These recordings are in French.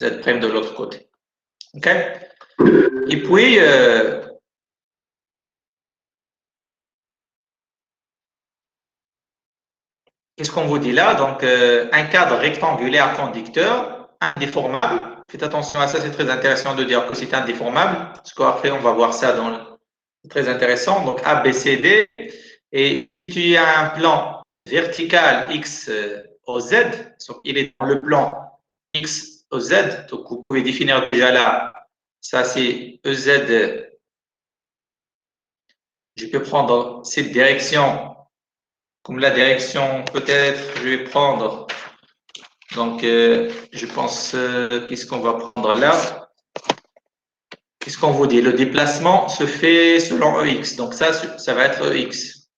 Z' de l'autre côté. OK? Et puis, qu'est-ce qu'on vous dit là? Donc, un cadre rectangulaire conducteur, indéformable. Faites attention à ça, c'est très intéressant de dire que c'est indéformable, parce qu'après, on va voir ça dans le... C'est très intéressant. Donc, A, B, C, D. Et tu as un plan vertical X au Z. Il est dans le plan X au Z. Donc, vous pouvez définir déjà là. Ça, c'est EZ. Je peux prendre cette direction comme la direction, peut-être, je vais prendre. Donc, je pense, qu'est-ce qu'on va prendre là? Qu'est-ce qu'on vous dit? Le déplacement se fait selon EX. Donc, ça va être EX.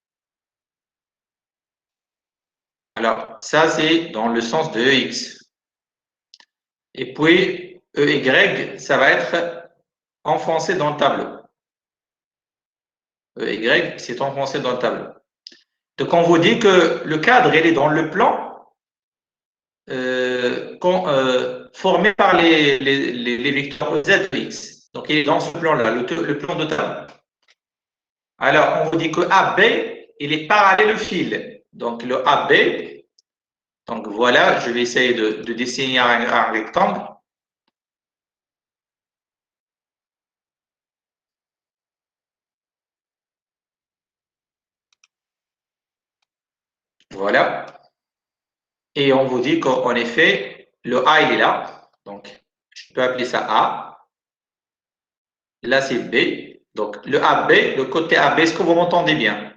Alors, ça, c'est dans le sens de EX. Et puis, EY, ça va être enfoncé dans le tableau. EY, c'est enfoncé dans le tableau. Donc, on vous dit que le cadre, il est dans le plan formé par les vecteurs EZ et X. Donc, il est dans ce plan-là, le plan de table. Alors, on vous dit que AB, il est parallèle au fil. Donc, le AB, donc voilà, je vais essayer de dessiner un rectangle. Voilà. Et on vous dit qu'en effet, le A, il est là. Donc, je peux appeler ça A. Là, c'est B. Donc, le AB, le côté AB, est-ce que vous m'entendez bien?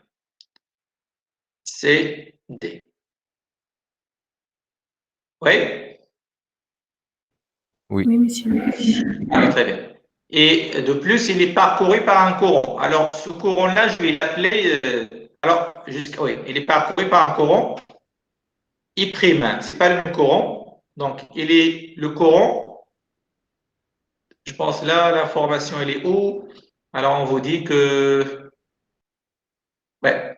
C'est D. Oui? Oui, monsieur. Ah, très bien. Et de plus, il est parcouru par un courant. Alors, ce courant-là, je vais l'appeler. Oui, il est parcouru par un courant I'. Ce n'est pas le même courant. Donc, il est le courant. Je pense là, l'information, elle est où? Alors, on vous dit que. Ouais.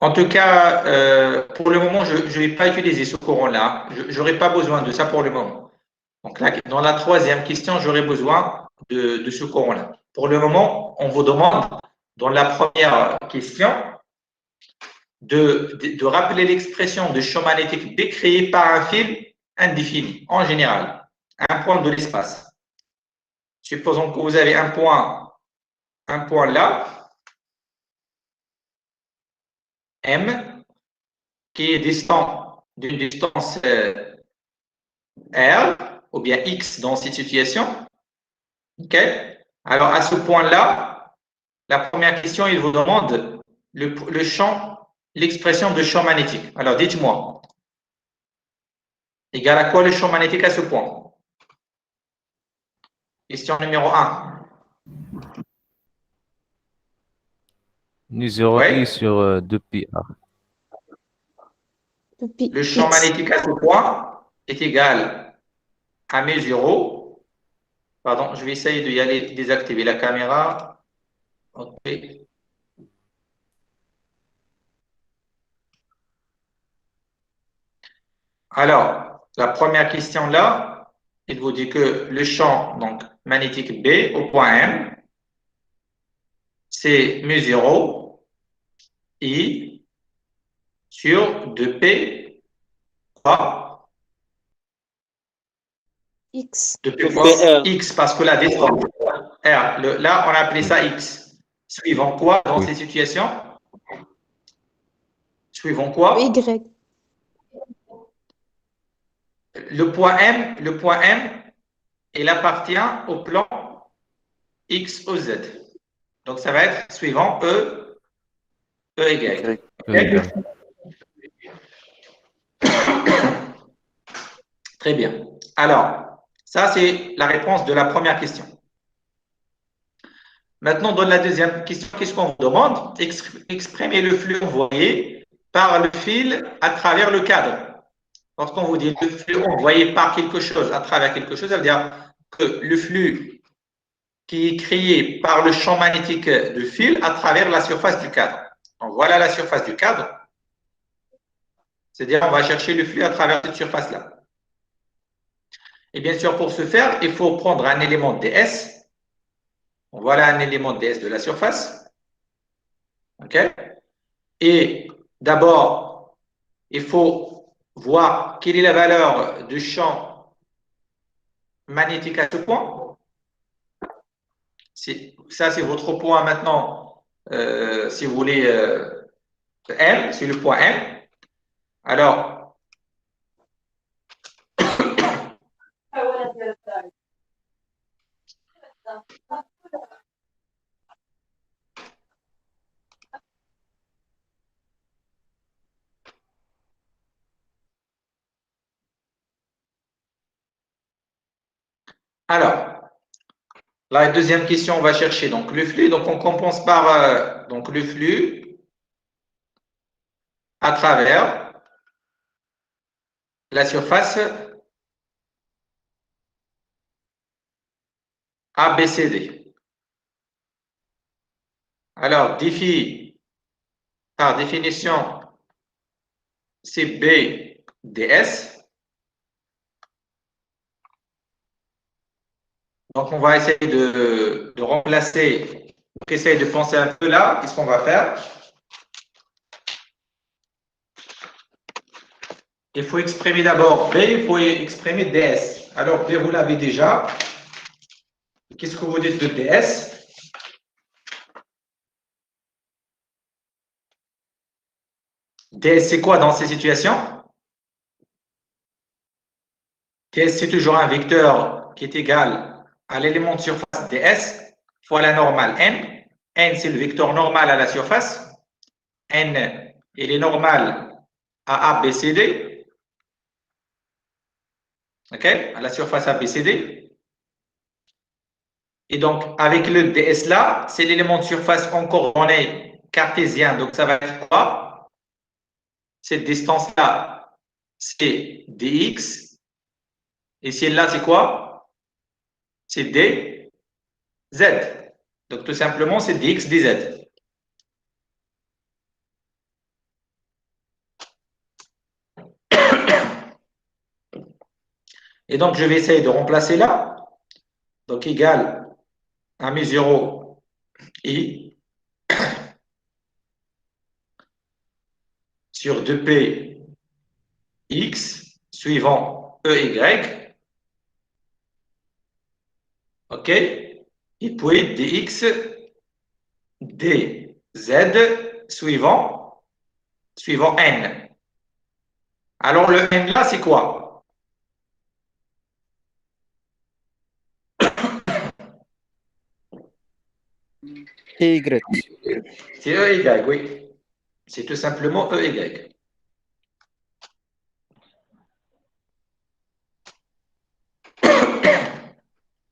En tout cas, pour le moment, je ne vais pas utiliser ce courant-là. Je n'aurai pas besoin de ça pour le moment. Donc là, dans la troisième question, j'aurai besoin de ce courant-là. Pour le moment, on vous demande, dans la première question, de rappeler l'expression de champ magnétique B créé par un fil indéfini, en général, à un point de l'espace. Supposons que vous avez un point là, M, qui est distant d'une distance R, ou bien X dans cette situation. OK? Alors, à ce point-là, la première question, il vous demande le champ, l'expression de champ magnétique. Alors, dites-moi, égal à quoi le champ magnétique à ce point? Question numéro 1. Nu 0 I sur 2pi A. Le champ magnétique à ce point est égal à mu 0. Pardon, je vais essayer d'y aller désactiver la caméra. OK. Alors, la première question là, il vous dit que le champ donc, magnétique B au point M, c'est mu 0 I sur 2P quoi? X. 2P quoi? X, parce que la distance R, là, on a appelé ça X. Suivant quoi dans ces situations? Suivant quoi? Y. Le point M, il appartient au plan X au Z. Donc, ça va être suivant Y. Très bien. Alors, ça, c'est la réponse de la première question. Maintenant, dans la deuxième question, qu'est-ce qu'on vous demande? Exprimer le flux envoyé par le fil à travers le cadre. Lorsqu'on vous dit le flux envoyé par quelque chose à travers quelque chose, ça veut dire que le flux qui est créé par le champ magnétique de fil à travers la surface du cadre. Donc, voilà la surface du cadre. C'est-à-dire, on va chercher le flux à travers cette surface-là. Et bien sûr, pour ce faire, il faut prendre un élément ds. Voilà un élément ds de la surface. OK? Et d'abord, il faut voir quelle est la valeur du champ magnétique à ce point. Ça, c'est votre point maintenant, si vous voulez, M, c'est le point M. Alors, la deuxième question, on va chercher donc le flux. Donc, on compense par donc le flux à travers la surface ABCD. Alors, par définition, c'est BDS. Donc, on va essayer de remplacer. Donc, essayer de penser un peu là. Qu'est-ce qu'on va faire? Il faut exprimer d'abord B, il faut exprimer DS. Alors, B, vous l'avez déjà. Qu'est-ce que vous dites de DS? DS, c'est quoi dans ces situations? DS, c'est toujours un vecteur qui est égal à l'élément de surface DS fois la normale N. N, c'est le vecteur normal à la surface. N, il est normal à ABCD. OK? À la surface ABCD. Et donc, avec le DS là, c'est l'élément de surface en coordonnées cartésien. Donc, ça va être quoi? Cette distance-là, c'est dx. Et celle-là, c'est quoi? C'est dz. Donc, tout simplement, c'est dx dz. Et donc, je vais essayer de remplacer là. Donc, égal à mu0 i sur 2p x suivant ey. OK? Et puis dx dz suivant n. Alors, le n là, c'est quoi? Y. C'est ey, oui. C'est tout simplement ey.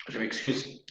Je m'excuse.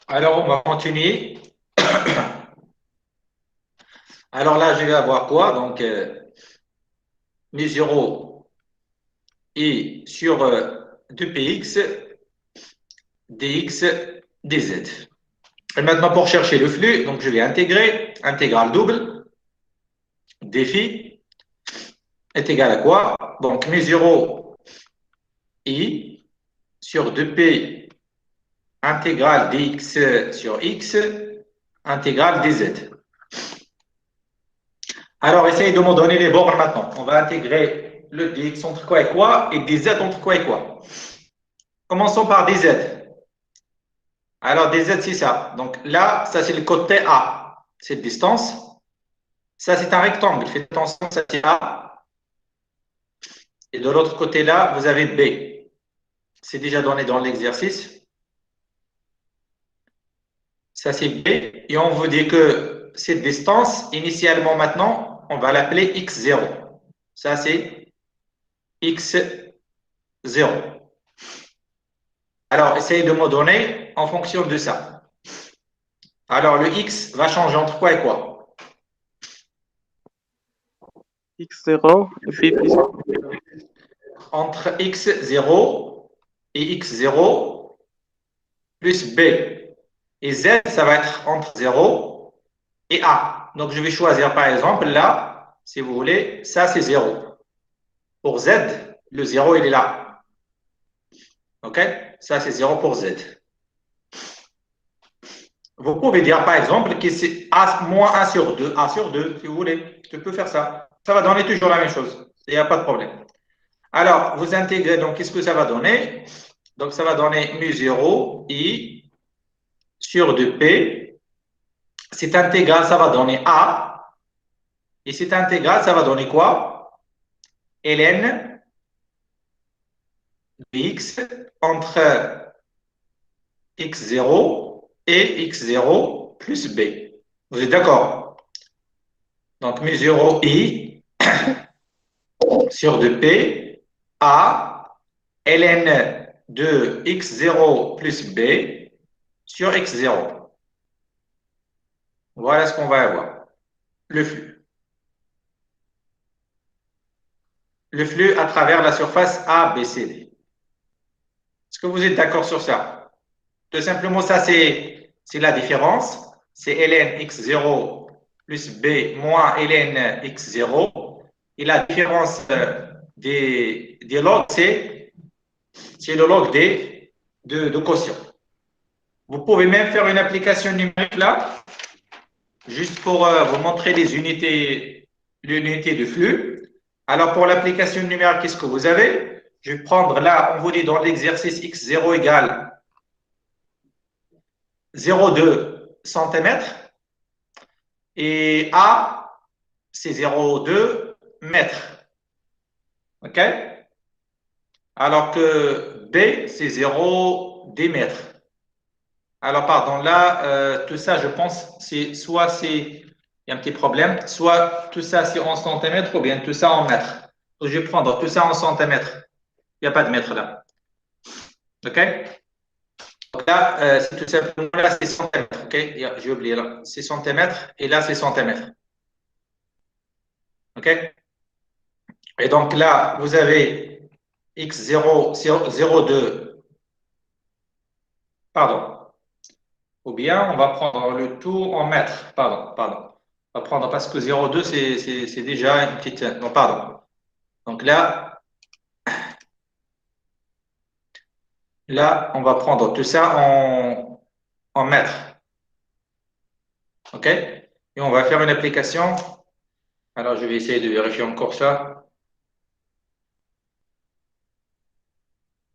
Alors, on va continuer. Alors là, je vais avoir quoi? Donc, mes 0 et sur 2px, dx, dz. Et maintenant, pour chercher le flux, donc je vais intégrer, intégrale double, défi, est égal à quoi? Donc, mes 0 i sur 2p, intégrale dx sur x, intégrale dz. Alors, essayez de me donner les bornes maintenant. On va intégrer le dx entre quoi et quoi et dz entre quoi et quoi. Commençons par dz. Alors, dz, c'est ça. Donc là, ça, c'est le côté A. Cette distance. Ça, c'est un rectangle. Faites attention, ça, c'est A. Et de l'autre côté, là, vous avez B. C'est déjà donné dans l'exercice. Ça, c'est B. Et on vous dit que cette distance, initialement, maintenant, on va l'appeler x0. Ça, c'est x0. Alors, essayez de me donner en fonction de ça. Alors, le x va changer entre quoi et quoi? x0 et b plus Entre x0 et x0 plus b. Et z, ça va être entre 0 et a. Donc, je vais choisir, par exemple, là, si vous voulez, ça, c'est 0. Pour z, le 0, il est là. OK? Ça, c'est 0 pour z. Vous pouvez dire, par exemple, que c'est a moins 1 sur 2. A sur 2, si vous voulez. Tu peux faire ça. Ça va donner toujours la même chose. Il n'y a pas de problème. Alors, vous intégrez, donc, qu'est-ce que ça va donner? Donc, ça va donner mu0 i sur 2p. Cette intégrale, ça va donner a. Et cette intégrale, ça va donner quoi? ln de x entre x0 et x0 plus b. Vous êtes d'accord? Donc, mu0 i sur 2p a ln de x0 plus b sur x0. Voilà ce qu'on va avoir. Le flux. Le flux à travers la surface ABCD. Est-ce que vous êtes d'accord sur ça? Tout simplement, ça, c'est la différence. C'est ln x0 plus b moins ln x0. Et la différence des logs, c'est le log de quotient. Vous pouvez même faire une application numérique là, juste pour vous montrer l'unité de flux. Alors, pour l'application numérique, qu'est-ce que vous avez? Je vais prendre là, on vous dit dans l'exercice x0 égale 0,2 cm et A, c'est 0,2 mètres. OK? Alors que B, c'est 0,10 mètres. Alors, pardon, là, tout ça, je pense, il y a un petit problème, soit tout ça, c'est en centimètres ou bien tout ça en mètres. Donc, je vais prendre tout ça en centimètres. Il n'y a pas de mètres là. OK? Donc là, c'est tout simplement, là, c'est centimètres. OK? J'ai oublié là. C'est centimètres et là, c'est centimètres. OK? Et donc là, vous avez x0, 0,2, pardon. Ou bien, on va prendre le tout en mètres. Pardon. On va prendre parce que 0,2, c'est déjà une petite. Non, pardon. Donc là, on va prendre tout ça en mètres. OK? Et on va faire une application. Alors, je vais essayer de vérifier encore ça.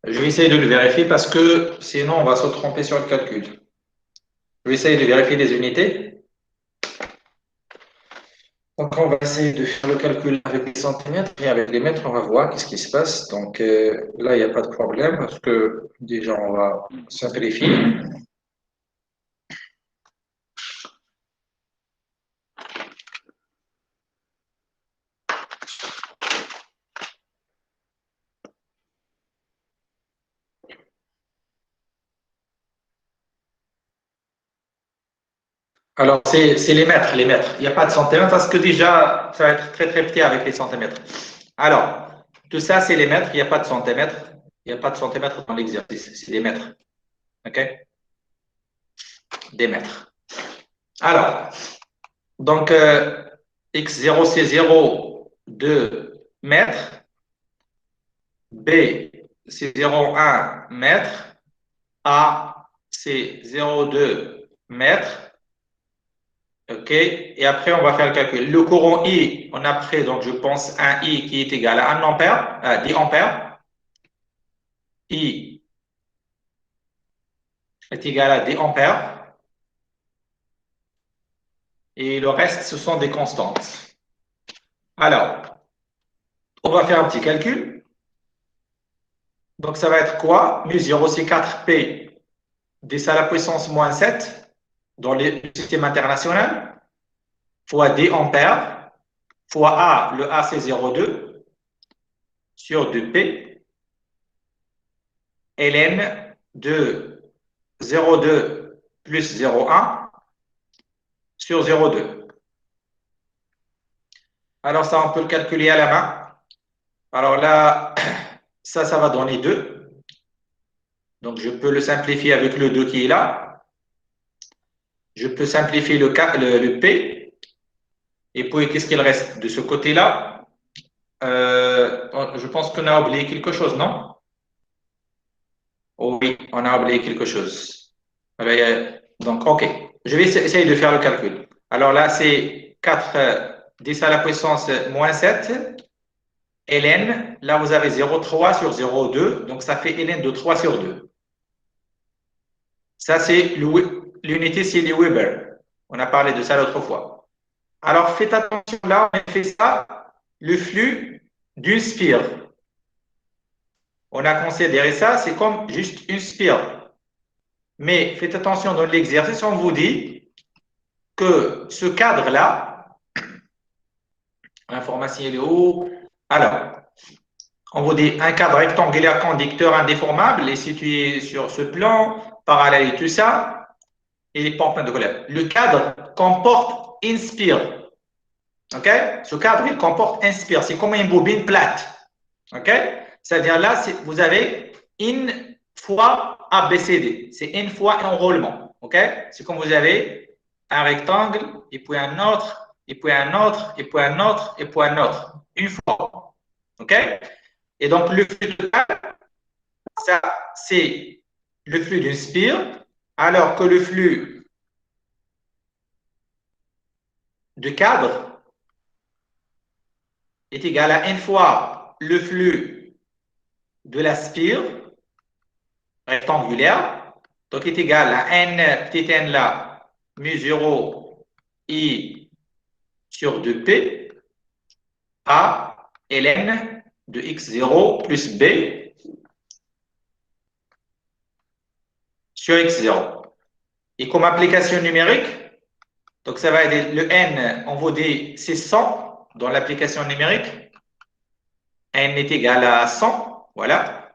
Je vais essayer de le vérifier parce que sinon, on va se tromper sur le calcul. Je vais essayer de vérifier les unités. Donc, on va essayer de faire le calcul avec les centimètres et avec les mètres, on va voir qu'est-ce qui se passe. Donc, là, il n'y a pas de problème parce que déjà, on va simplifier. Alors, c'est les mètres, les mètres. Il n'y a pas de centimètres parce que déjà, ça va être très, très petit avec les centimètres. Alors, tout ça, c'est les mètres. Il n'y a pas de centimètres. Il n'y a pas de centimètres dans l'exercice. C'est des mètres. OK? Des mètres. Alors, donc, x0, c'est 0,2 mètres. B, c'est 0,1 mètre. A, c'est 0,2 mètres. OK. Et après, on va faire le calcul. Le courant I, on a pris, donc je pense, un I qui est égal à 1 ampère, à 10 ampères. I est égal à 10 ampères. Et le reste, ce sont des constantes. Alors, on va faire un petit calcul. Donc, ça va être quoi? Mu 0, c'est 4P 10 à la puissance moins 7 dans le système international, fois 10 ampères, fois A, le A c'est 0,2, sur 2P, ln de 0,2 plus 0,1 sur 0,2. Alors ça, on peut le calculer à la main. Alors là, ça va donner 2. Donc, je peux le simplifier avec le 2 qui est là. Je peux simplifier le P. Et puis, qu'est-ce qu'il reste de ce côté-là? Je pense qu'on a oublié quelque chose, non? Oh oui, on a oublié quelque chose. Donc, OK. Je vais essayer de faire le calcul. Alors là, c'est 4 10 à la puissance moins 7. ln, là, vous avez 0,3 sur 0,2. Donc, ça fait ln de 3 sur 2. Ça, c'est l'unité, c'est les Weber. On a parlé de ça l'autre fois. Alors, faites attention, là, on a fait ça, le flux d'une spire. On a considéré ça, c'est comme juste une spire. Mais faites attention, dans l'exercice, on vous dit que ce cadre-là, l'information est où? Alors, on vous dit un cadre rectangulaire conducteur indéformable est situé sur ce plan, parallèle et tout ça. Et les perpendiculaires. Le cadre comporte une spire. OK? Ce cadre, il comporte une spire. C'est comme une bobine plate. OK? C'est-à-dire là, vous avez une fois ABCD. C'est une fois enroulement. OK? C'est comme vous avez un rectangle, et puis un autre, et puis un autre, et puis un autre, et puis un autre. Une fois. OK? Et donc, le flux de cadre, ça, c'est le flux d'une spire. Alors que le flux de cadre est égal à n fois le flux de la spire rectangulaire, donc est égal à n petit n là, mu 0 i sur 2p, a ln de x0 plus b sur x0. Et comme application numérique, donc ça va être le n, on vous dit c'est 100 dans l'application numérique. N est égal à 100, voilà.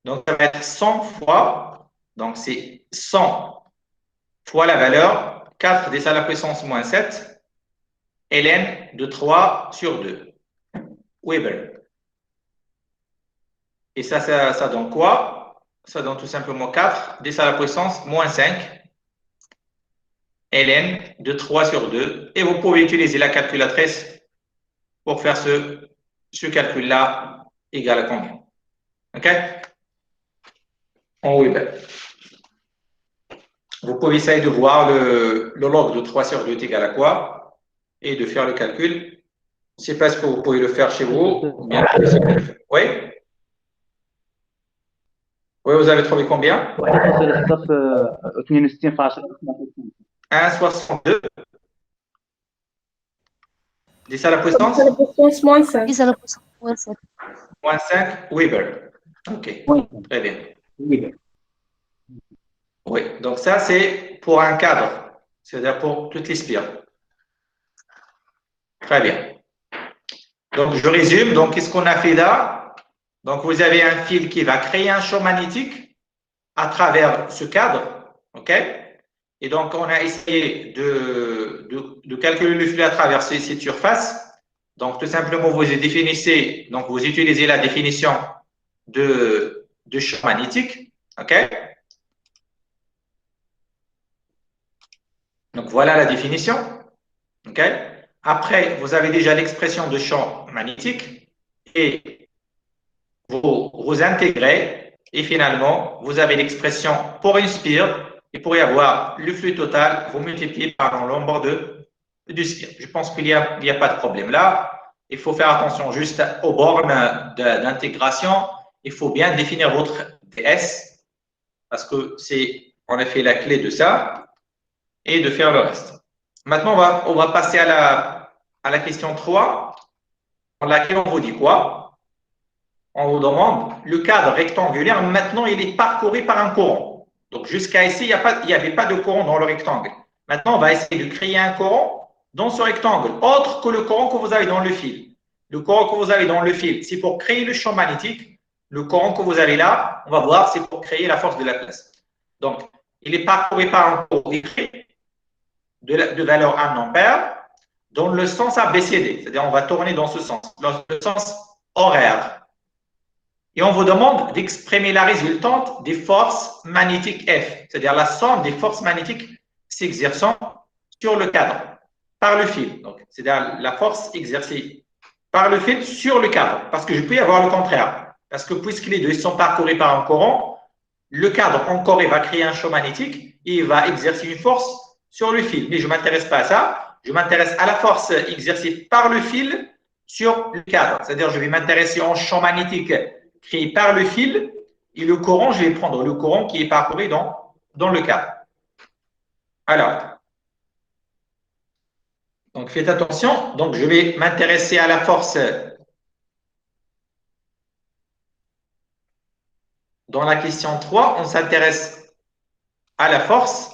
Donc ça va être 100 fois, donc c'est 100 fois la valeur 4 10 à la puissance moins 7, ln de 3 sur 2, Weber. Et ça donne quoi? Ça donne tout simplement 4 10 à la puissance moins 5, ln de 3 sur 2. Et vous pouvez utiliser la calculatrice pour faire ce calcul-là égal à combien? OK? En Weber. Vous pouvez essayer de voir le log de 3 sur 2 est égal à quoi et de faire le calcul. Je ne sais pas si vous pouvez le faire chez vous. Bien, oui? Oui, vous avez trouvé combien? 1,62. 10 à la puissance? 10 à la puissance moins 5. 10 à la puissance moins 7. Moins 5 Weber. OK. Oui. Très bien. Oui, donc ça, c'est pour un cadre, c'est-à-dire pour toutes les spires. Très bien. Donc, je résume. Donc, qu'est-ce qu'on a fait là? Donc, vous avez un fil qui va créer un champ magnétique à travers ce cadre, OK? Et donc, on a essayé de calculer le flux à travers cette surface. Donc, tout simplement, vous définissez, donc vous utilisez la définition de champ magnétique. OK? Donc, voilà la définition. OK? Après, vous avez déjà l'expression de champ magnétique et vous intégrez et finalement, vous avez l'expression pour une spire et pour y avoir le flux total, vous multipliez par le nombre du spire. Je pense qu'il n'y a pas de problème là. Il faut faire attention juste aux bornes d'intégration. Il faut bien définir votre DS parce que c'est en effet la clé de ça et de faire le reste. Maintenant, on va passer à la question 3, dans laquelle on vous dit quoi? On vous demande le cadre rectangulaire. Maintenant, il est parcouru par un courant. Donc, jusqu'à ici, il n'y avait pas de courant dans le rectangle. Maintenant, on va essayer de créer un courant dans ce rectangle, autre que le courant que vous avez dans le fil. Le courant que vous avez dans le fil, c'est pour créer le champ magnétique. Le courant que vous avez là, on va voir, c'est pour créer la force de la place. Donc, il est parcouru par un courant électrique de valeur 1 ampère dans le sens ABCD. C'est-à-dire, on va tourner dans ce sens, dans le sens horaire. Et on vous demande d'exprimer la résultante des forces magnétiques F, c'est-à-dire la somme des forces magnétiques s'exerçant sur le cadre par le fil. Donc, c'est-à-dire la force exercée par le fil sur le cadre. Parce que je peux y avoir le contraire. Parce que puisque les deux sont parcourus par un courant, le cadre encore il va créer un champ magnétique et il va exercer une force sur le fil. Mais je ne m'intéresse pas à ça. Je m'intéresse à la force exercée par le fil sur le cadre. C'est-à-dire je vais m'intéresser au champ magnétique créé par le fil et le courant, je vais prendre le courant qui est parcouru dans le cadre. Alors, donc faites attention. Donc, je vais m'intéresser à la force dans la question 3. On s'intéresse à la force.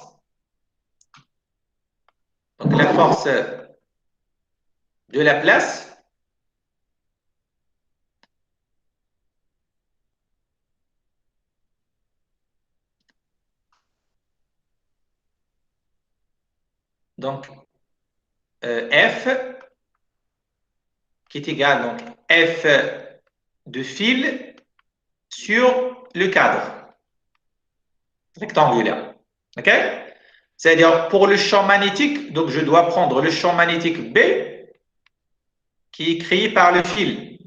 Donc, la force de la place. Donc, F qui est égal donc F de fil sur le cadre rectangulaire. OK? C'est-à-dire pour le champ magnétique, donc je dois prendre le champ magnétique B qui est créé par le fil.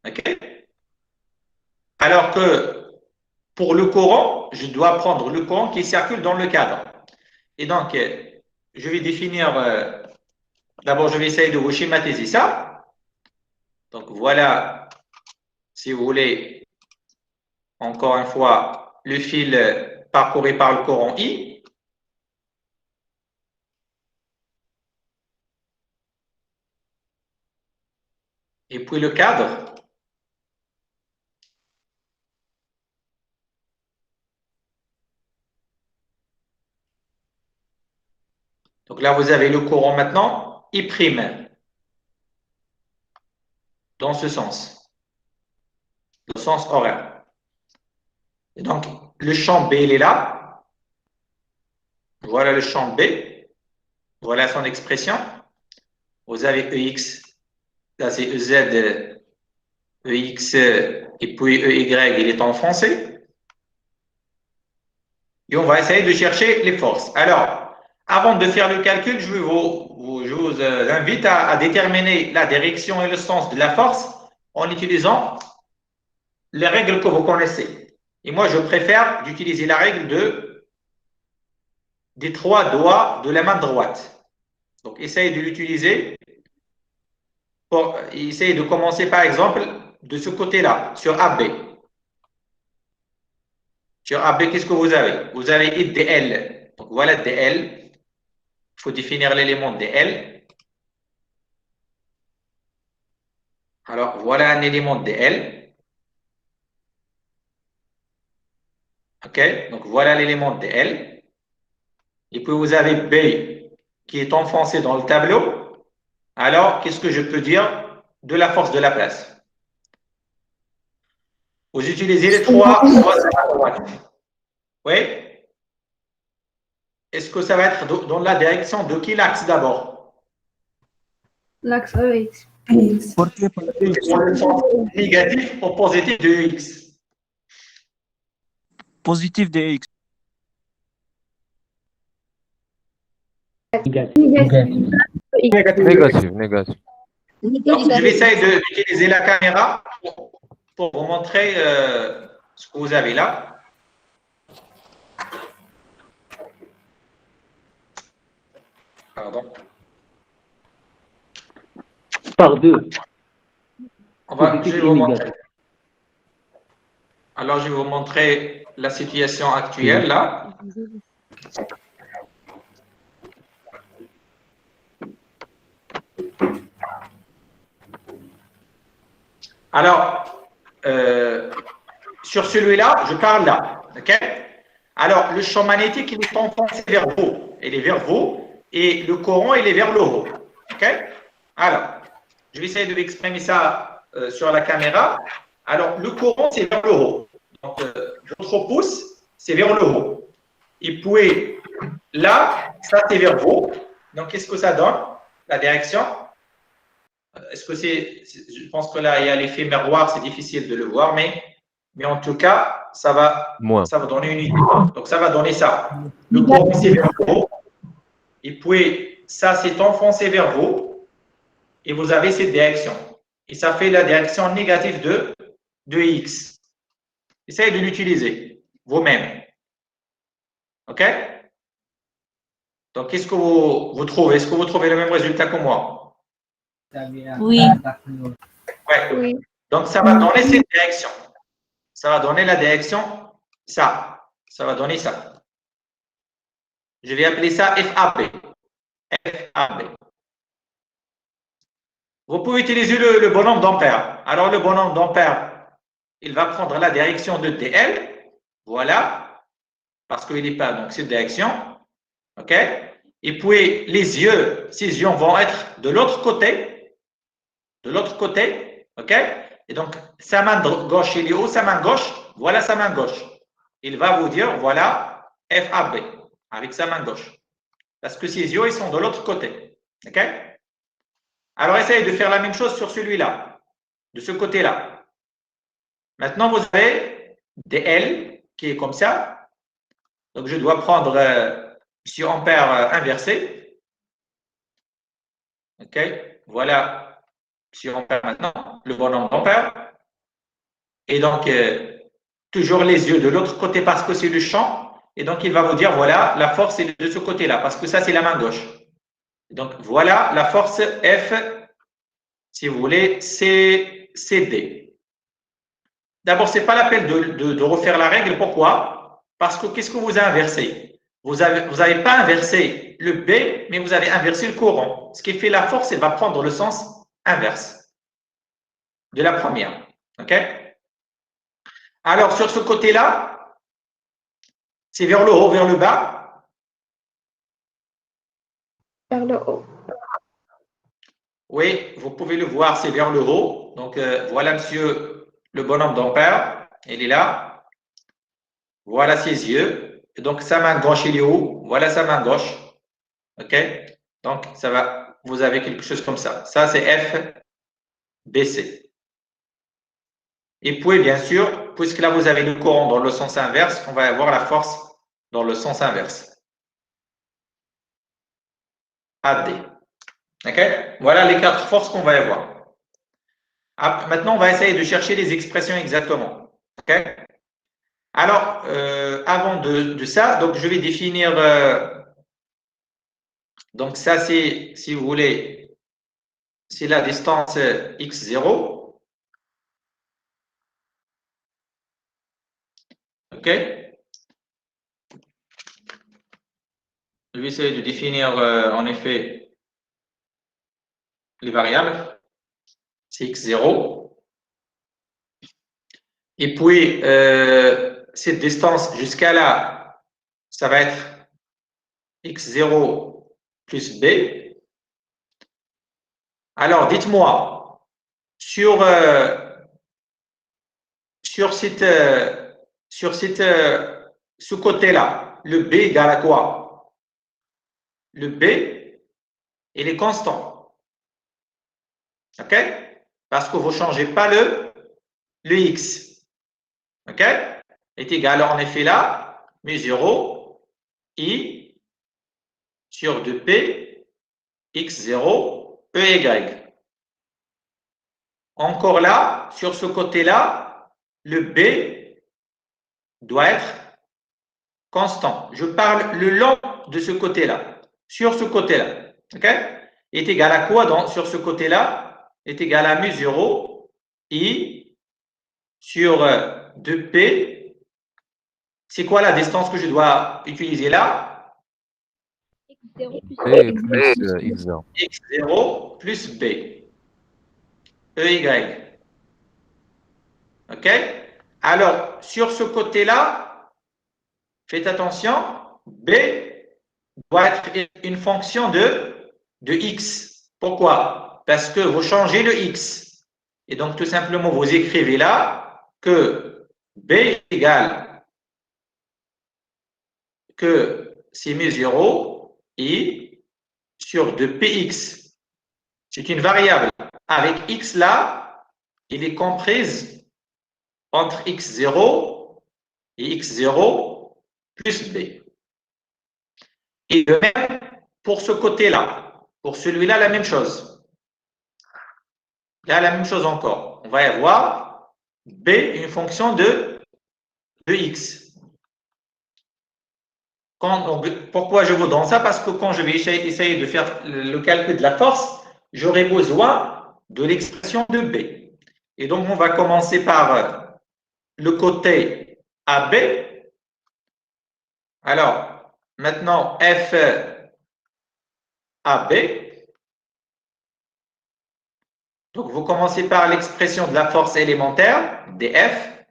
OK? Alors que pour le courant, je dois prendre le courant qui circule dans le cadre. Et donc, je vais définir, d'abord, je vais essayer de vous schématiser ça. Donc, voilà, si vous voulez, encore une fois, le fil parcouru par le courant I. Et puis le cadre. Donc là, vous avez le courant maintenant, I', dans ce sens, le sens horaire. Et donc, le champ B, il est là. Voilà le champ B. Voilà son expression. Vous avez EX, là c'est EZ, EX, et puis EY, il est en français. Et on va essayer de chercher les forces. Alors, avant de faire le calcul, je vous invite à déterminer la direction et le sens de la force en utilisant les règles que vous connaissez. Et moi, je préfère d'utiliser la règle des 3 doigts de la main droite. Donc, essayez de l'utiliser. Essayez de commencer, par exemple, de ce côté-là, sur AB. Sur AB, qu'est-ce que vous avez? Vous avez DL. Donc, voilà DL. Il faut définir l'élément DL. Alors, voilà un élément DL. OK? Donc, voilà l'élément DL. Et puis, vous avez B qui est enfoncé dans le tableau. Alors, qu'est-ce que je peux dire de la force de la place? Vous utilisez les 3 doigts de la droite. Oui. Est-ce que ça va être dans la direction de quel axe d'abord? L'axe EX. ¿Por qué? ¿Por qué? Dans le sens négatif ou positif de X? Positif de X. Négatif. Négatif, négatif. Donc, je vais essayer d'utiliser la caméra pour vous montrer ce que vous avez là. Pardon. Par deux. Je vais vous montrer. Alors, je vais vous montrer la situation actuelle là. Alors, sur celui-là, je parle là. OK? Alors, le champ magnétique, il est enfoncé vers vous. Il est vers vous. Et le courant, il est vers le haut. OK? Alors, je vais essayer de exprimer ça sur la caméra. Alors, le courant, c'est vers le haut. Donc, votre pouce, c'est vers le haut. Et puis, là, ça, c'est vers vous. Donc, qu'est-ce que ça donne? La direction. Est-ce que je pense que là, il y a l'effet miroir, c'est difficile de le voir, mais en tout cas, ça va donner une idée. Donc, ça va donner ça. Le courant, c'est vers le haut. Et puis, ça s'est enfoncé vers vous. Et vous avez cette direction. Et ça fait la direction négative de X. Essayez de l'utiliser vous-même. OK? Donc, qu'est-ce que vous trouvez? Est-ce que vous trouvez le même résultat que moi? Oui. Ouais. Oui. Donc, ça va donner cette direction. Ça va donner la direction, ça. Ça va donner ça. Je vais appeler ça FAB. FAB. Vous pouvez utiliser le bonhomme d'Ampère. Alors, le bonhomme d'Ampère, il va prendre la direction de DL. Voilà. Parce qu'il n'est pas dans cette direction. OK? Et puis, les yeux, ces yeux vont être de l'autre côté. De l'autre côté. OK? Et donc, sa main gauche, il est où? Sa main gauche. Voilà sa main gauche. Il va vous dire, voilà, FAB, avec sa main gauche. Parce que ses yeux, ils sont de l'autre côté. OK? Alors, essayez de faire la même chose sur celui-là, de ce côté-là. Maintenant, vous avez DL qui est comme ça. Donc, je dois prendre sur ampère inversé. OK? Voilà sur ampère maintenant, le bonhomme d'ampère. Et donc, toujours les yeux de l'autre côté parce que c'est le champ. Et donc, il va vous dire, voilà, la force est de ce côté-là parce que ça, c'est la main gauche. Donc, voilà la force F, si vous voulez, CD. D'abord, ce n'est pas la peine de refaire la règle. Pourquoi? Parce que qu'est-ce que vous avez inversé? Vous n'avez pas inversé le B, mais vous avez inversé le courant. Ce qui fait la force, elle va prendre le sens inverse de la première. OK? Alors, sur ce côté-là, c'est vers le haut, vers le bas? Vers le haut. Oui, vous pouvez le voir, c'est vers le haut. Donc, voilà, monsieur, le bonhomme d'ampère. Il est là. Voilà ses yeux. Et donc, sa main gauche, il est où? Voilà sa main gauche. OK? Donc, ça va, vous avez quelque chose comme ça. Ça, c'est F, BC. Et puis, bien sûr, puisque là, vous avez le courant dans le sens inverse, on va avoir la force dans le sens inverse. AD. OK? Voilà les 4 forces qu'on va avoir. Maintenant, on va essayer de chercher les expressions exactement. OK? Alors, avant de ça, donc je vais définir. Donc, ça, c'est, si vous voulez, c'est la distance x0. OK? Je vais essayer de définir, en effet, les variables. C'est x0. Et puis, cette distance jusqu'à là, ça va être x0 plus b. Alors, dites-moi, sur cette ce côté-là, le B égale à quoi? Le B, il est constant. OK? Parce que vous ne changez pas le X. OK? Est égal en effet là, mu0, I sur 2P, X0, EY. Encore là, sur ce côté-là, le B doit être constant. Je parle le long de ce côté-là. Sur ce côté-là. OK? Est égal à quoi sur ce côté-là? Est égal à mu0, I sur 2P. C'est quoi la distance que je dois utiliser là? P plus X0. X0 plus B. EY. OK? Alors, sur ce côté-là, faites attention, B doit être une fonction de X. Pourquoi? Parce que vous changez le X. Et donc, tout simplement, vous écrivez là que B égale que c'est mu0 I sur 2px. C'est une variable. Avec x là, il est comprise entre x0 et x0 plus b. Et de même pour ce côté-là. Pour celui-là, la même chose. Là, la même chose encore. On va y avoir b, une fonction de x. Pourquoi je vous donne ça? Parce que quand je vais essayer de faire le calcul de la force, j'aurai besoin de l'expression de B. Et donc, on va commencer par le côté AB. Alors, maintenant, F AB. Donc, vous commencez par l'expression de la force élémentaire, dF,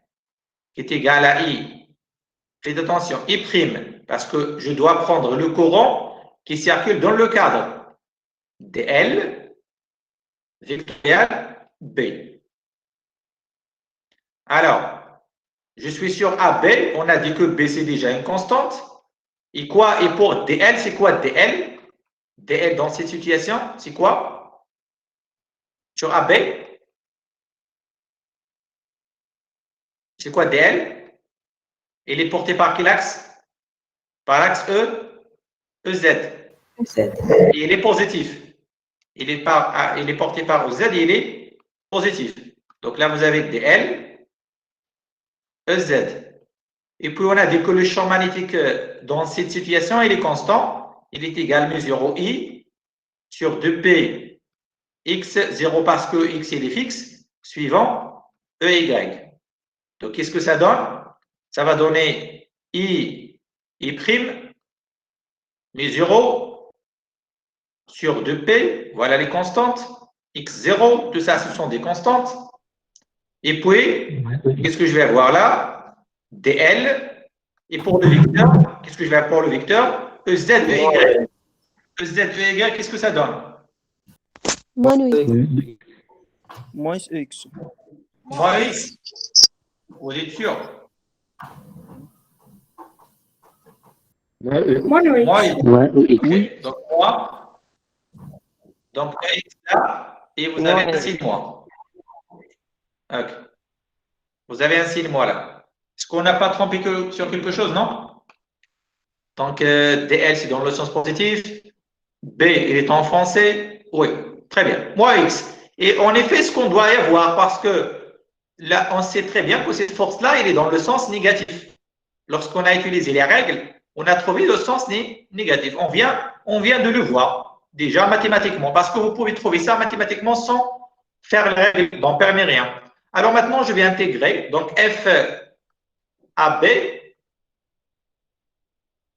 qui est égale à I. Faites attention, I', parce que je dois prendre le courant qui circule dans le cadre. dL vectoriel B. Alors, je suis sur AB, on a dit que B c'est déjà une constante. Et quoi? Et pour DL, c'est quoi DL? DL dans cette situation, c'est quoi? Sur AB, c'est quoi DL? Il est porté par quel axe? Par l'axe EZ. Et il est positif. Il est porté par EZ et il est positif. Donc là, vous avez DL, EZ. Et puis, on a dit que le champ magnétique dans cette situation, il est constant. Il est égal à 0I sur 2P X0 parce que X, il est fixe, suivant EY. Donc, qu'est-ce que ça donne? Ça va donner I', mu0 sur 2P. Voilà les constantes. X0, tout ça, ce sont des constantes. Et puis, qu'est-ce que je vais avoir là? DL. Et pour le vecteur, qu'est-ce que je vais avoir pour le vecteur? EZ, EY. EZ, EY, qu'est-ce que ça donne? Moins X. Moins X. Moins X. Vous êtes sûr? Moins Moins X. X. Okay. Donc, moi. Donc, X là, et vous avez un signe moins. Ok. Vous avez un signe moins là. Est-ce qu'on n'a pas trompé sur quelque chose, non? Donc, DL, c'est dans le sens positif. B, il est en français. Oui, très bien. Moins X. Et en effet, ce qu'on doit y avoir, parce que là, on sait très bien que cette force-là, elle est dans le sens négatif. Lorsqu'on a utilisé les règles, on a trouvé le sens négatif. On vient de le voir, déjà mathématiquement, parce que vous pouvez trouver ça mathématiquement sans faire les règles, n'en permet rien. Alors maintenant, je vais intégrer, donc F AB,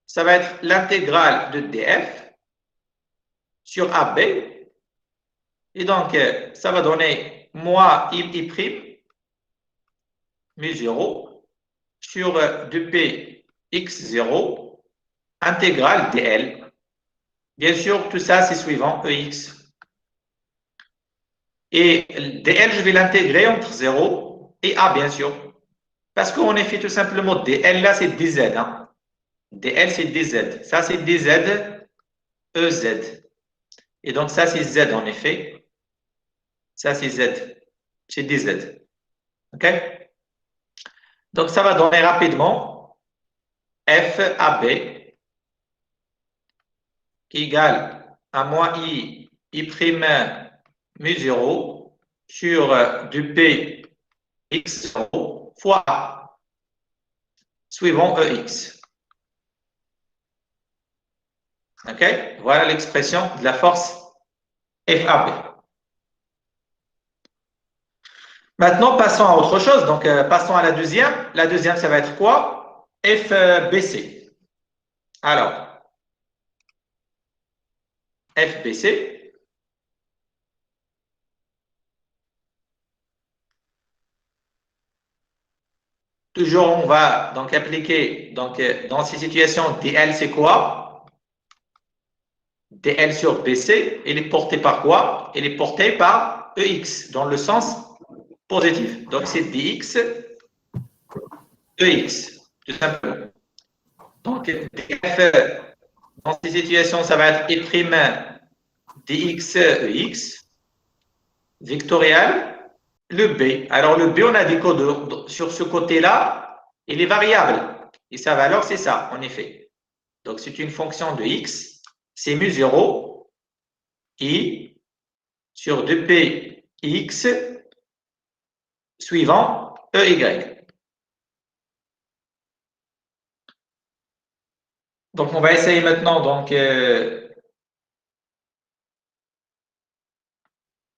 ça va être l'intégrale de DF sur AB. Et donc, ça va donner moins I', mu0 sur 2P X0, intégrale DL. Bien sûr, tout ça, c'est suivant EX. Et DL, je vais l'intégrer entre 0 et A, bien sûr. Parce qu'on a fait tout simplement DL, là, c'est DZ. Hein. DL, c'est DZ. Ça, c'est DZ, EZ. Et donc, ça, c'est Z, en effet. Ça, c'est Z. C'est DZ. OK? Donc, ça va donner rapidement FAB qui égale à moins I prime mu 0 sur du P x fois A, suivant EX. OK? Voilà l'expression de la force FAB. Maintenant, passons à autre chose. Donc, passons à la deuxième. La deuxième, ça va être quoi? FBC. Alors, FBC. Toujours, on va donc appliquer, donc, dans ces situations, DL, c'est quoi? DL sur BC, il est porté par quoi? Il est porté par EX, dans le sens positif. Donc, c'est DX, EX, tout simplement. Donc, DF, dans ces situations, ça va être E' DX, EX, vectoriel, le B. Alors, le B, on a dit que sur ce côté-là, il est variable. Et sa valeur, c'est ça, en effet. Donc, c'est une fonction de X, c'est mu 0, I, sur 2P, X, suivant EY. Donc, on va essayer maintenant donc,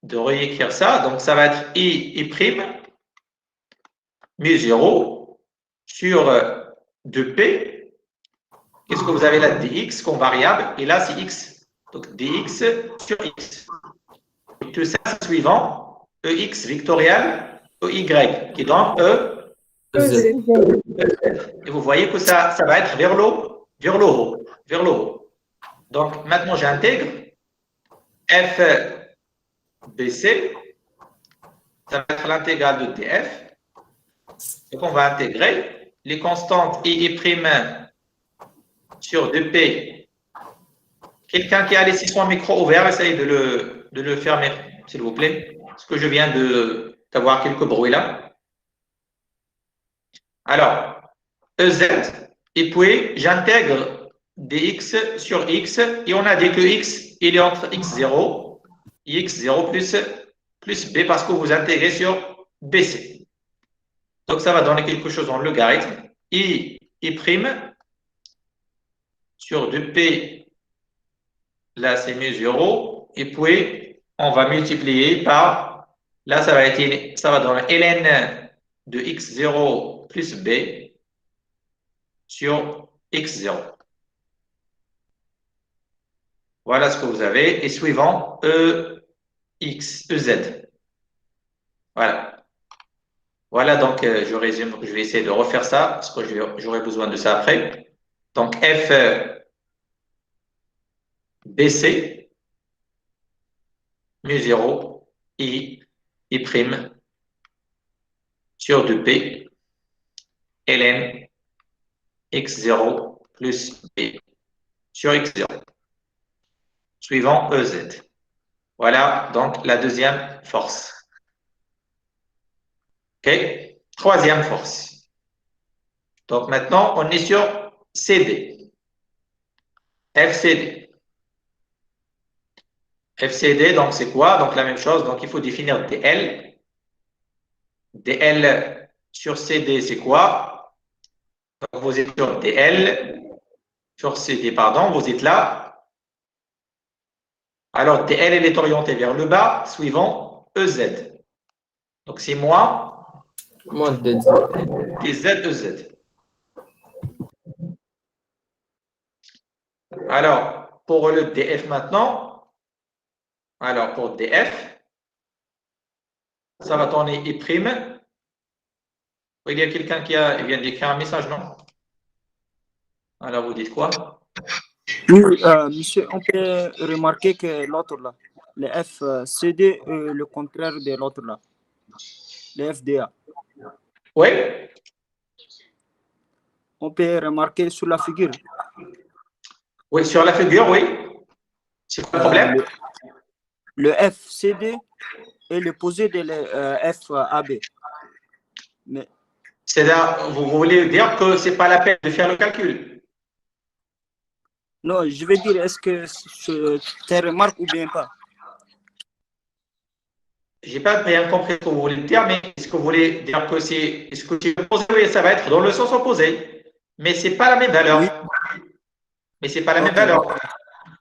de réécrire ça. Donc, ça va être I', mu 0 sur 2P. Qu'est-ce que vous avez là? Dx comme variable. Et là, c'est X. Donc, dx sur X. Et tout ça, c'est suivant EX vectoriel, EY, qui donne EZ. Et vous voyez que ça va être vers le haut, vers le haut, vers le haut. Donc, maintenant, j'intègre FBC. Ça va être l'intégrale de TF. Donc, on va intégrer les constantes I' sur 2P. Quelqu'un qui a laissé son micro ouvert, essayez de le fermer, s'il vous plaît. Parce que je viens d'avoir quelques bruits là. Alors, EZ, et puis j'intègre dx sur x, et on a dit que x, il est entre x0 et x0 plus b, parce que vous intégrez sur bc. Donc, ça va donner quelque chose en logarithme. I' sur 2p, là, c'est mu 0, et puis on va multiplier par, là, ça va donner ln de x0 plus b sur x0. Voilà ce que vous avez. Et suivant, EZ. Voilà. Voilà, donc je résume. Je vais essayer de refaire ça parce que j'aurai besoin de ça après. Donc, F BC, mu 0, I prime sur 2P, ln x0 plus b sur x0, suivant EZ. Voilà donc la deuxième force. OK? Troisième force. Donc maintenant, on est sur CD. FCD. FCD, donc c'est quoi? Donc la même chose, donc il faut définir DL. DL sur CD, c'est quoi? Donc vous êtes sur DL, sur CD, pardon, vous êtes là. Alors DL, elle est orientée vers le bas, suivant EZ. Donc c'est moins DZ. DZ, EZ. Alors, pour le DF maintenant, alors pour DF, ça va tourner I'. Il y a quelqu'un qui vient d'écrire un message, non? Alors, vous dites quoi? Oui, monsieur, on peut remarquer que l'autre là, le FCD est le contraire de l'autre là, le FDA. Oui, on peut remarquer sur la figure. Oui, sur la figure, oui. C'est quoi le problème? Le FCD est le posé de FAB. Mais C'est-à-dire, vous voulez dire que ce n'est pas la peine de faire le calcul? non, je veux dire, est-ce que tu remarques ou bien pas? Je n'ai pas bien compris ce que vous voulez dire, mais est-ce que vous voulez dire que c'est ce que tu veux poser? Oui, ça va être dans le sens opposé, mais ce n'est pas la même valeur. Oui. Mais ce n'est pas la même valeur.